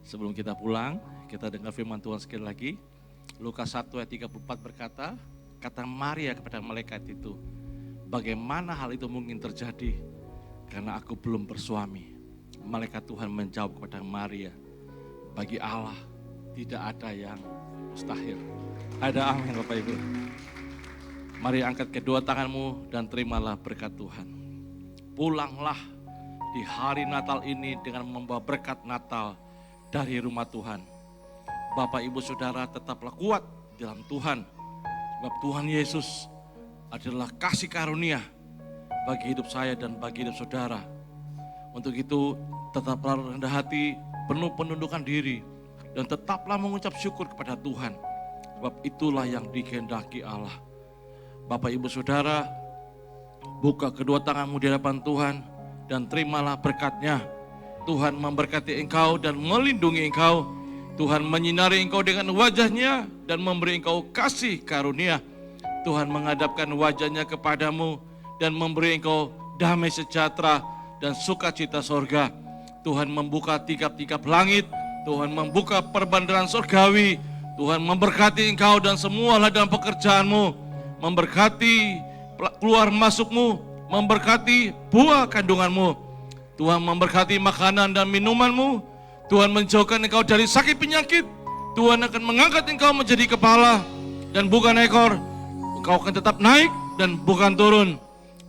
Sebelum kita pulang, kita dengar firman Tuhan sekali lagi. Lukas 1 ayat 34 berkata, kata Maria kepada malaikat itu, bagaimana hal itu mungkin terjadi? Karena aku belum bersuami. Malaikat Tuhan menjawab kepada Maria, bagi Allah tidak ada yang mustahil. Ada amin Bapak Ibu. Mari angkat kedua tanganmu dan terimalah berkat Tuhan. Pulanglah di hari Natal ini dengan membawa berkat Natal dari rumah Tuhan. Bapak Ibu Saudara tetaplah kuat dalam Tuhan. Sebab Tuhan Yesus adalah kasih karunia bagi hidup saya dan bagi hidup saudara. Untuk itu tetaplah rendah hati, penuh penundukan diri, dan tetaplah mengucap syukur kepada Tuhan. Sebab itulah yang dikehendaki Allah. Bapak Ibu Saudara, buka kedua tanganmu di hadapan Tuhan dan terimalah berkat-Nya. Tuhan memberkati engkau dan melindungi engkau. Tuhan menyinari engkau dengan wajah-Nya dan memberi engkau kasih karunia. Tuhan menghadapkan wajah-Nya kepadamu dan memberi engkau damai sejahtera dan sukacita sorga. Tuhan membuka tikap-tikap langit. Tuhan membuka perbandaran surgawi. Tuhan memberkati engkau dan semua ladang pekerjaanmu. Memberkati keluar masukmu. Memberkati buah kandunganmu. Tuhan memberkati makanan dan minumanmu. Tuhan menjauhkan engkau dari sakit penyakit. Tuhan akan mengangkat engkau menjadi kepala dan bukan ekor. Engkau akan tetap naik dan bukan turun.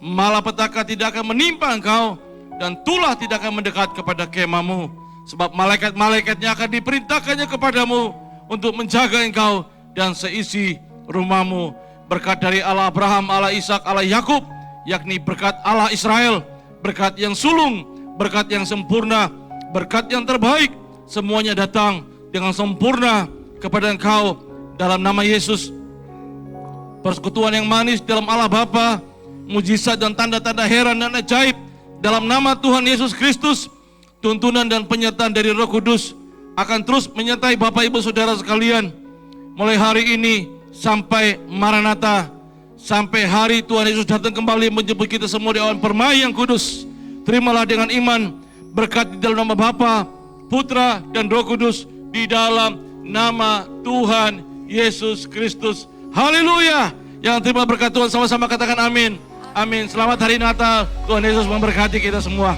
Malapetaka tidak akan menimpa engkau dan tulah tidak akan mendekat kepada kemahmu. Sebab malaikat-malaikatnya akan diperintahkannya kepadamu untuk menjaga engkau dan seisi rumahmu. Berkat dari Allah Abraham, Allah Ishak, Allah Yakub, yakni berkat Allah Israel, berkat yang sulung, berkat yang sempurna, berkat yang terbaik, semuanya datang dengan sempurna kepada engkau dalam nama Yesus. Persekutuan yang manis dalam Allah Bapa, mujizat dan tanda-tanda heran dan ajaib dalam nama Tuhan Yesus Kristus, tuntunan dan penyertaan dari Roh Kudus akan terus menyertai Bapak Ibu Saudara sekalian mulai hari ini sampai Maranatha, sampai hari Tuhan Yesus datang kembali menjemput kita semua di awan permai yang kudus. Terimalah dengan iman berkat di dalam nama Bapa, Putra dan Roh Kudus, di dalam nama Tuhan Yesus Kristus. Haleluya. Yang terima berkat Tuhan sama-sama katakan amin. Amin. Selamat hari Natal. Tuhan Yesus memberkati kita semua.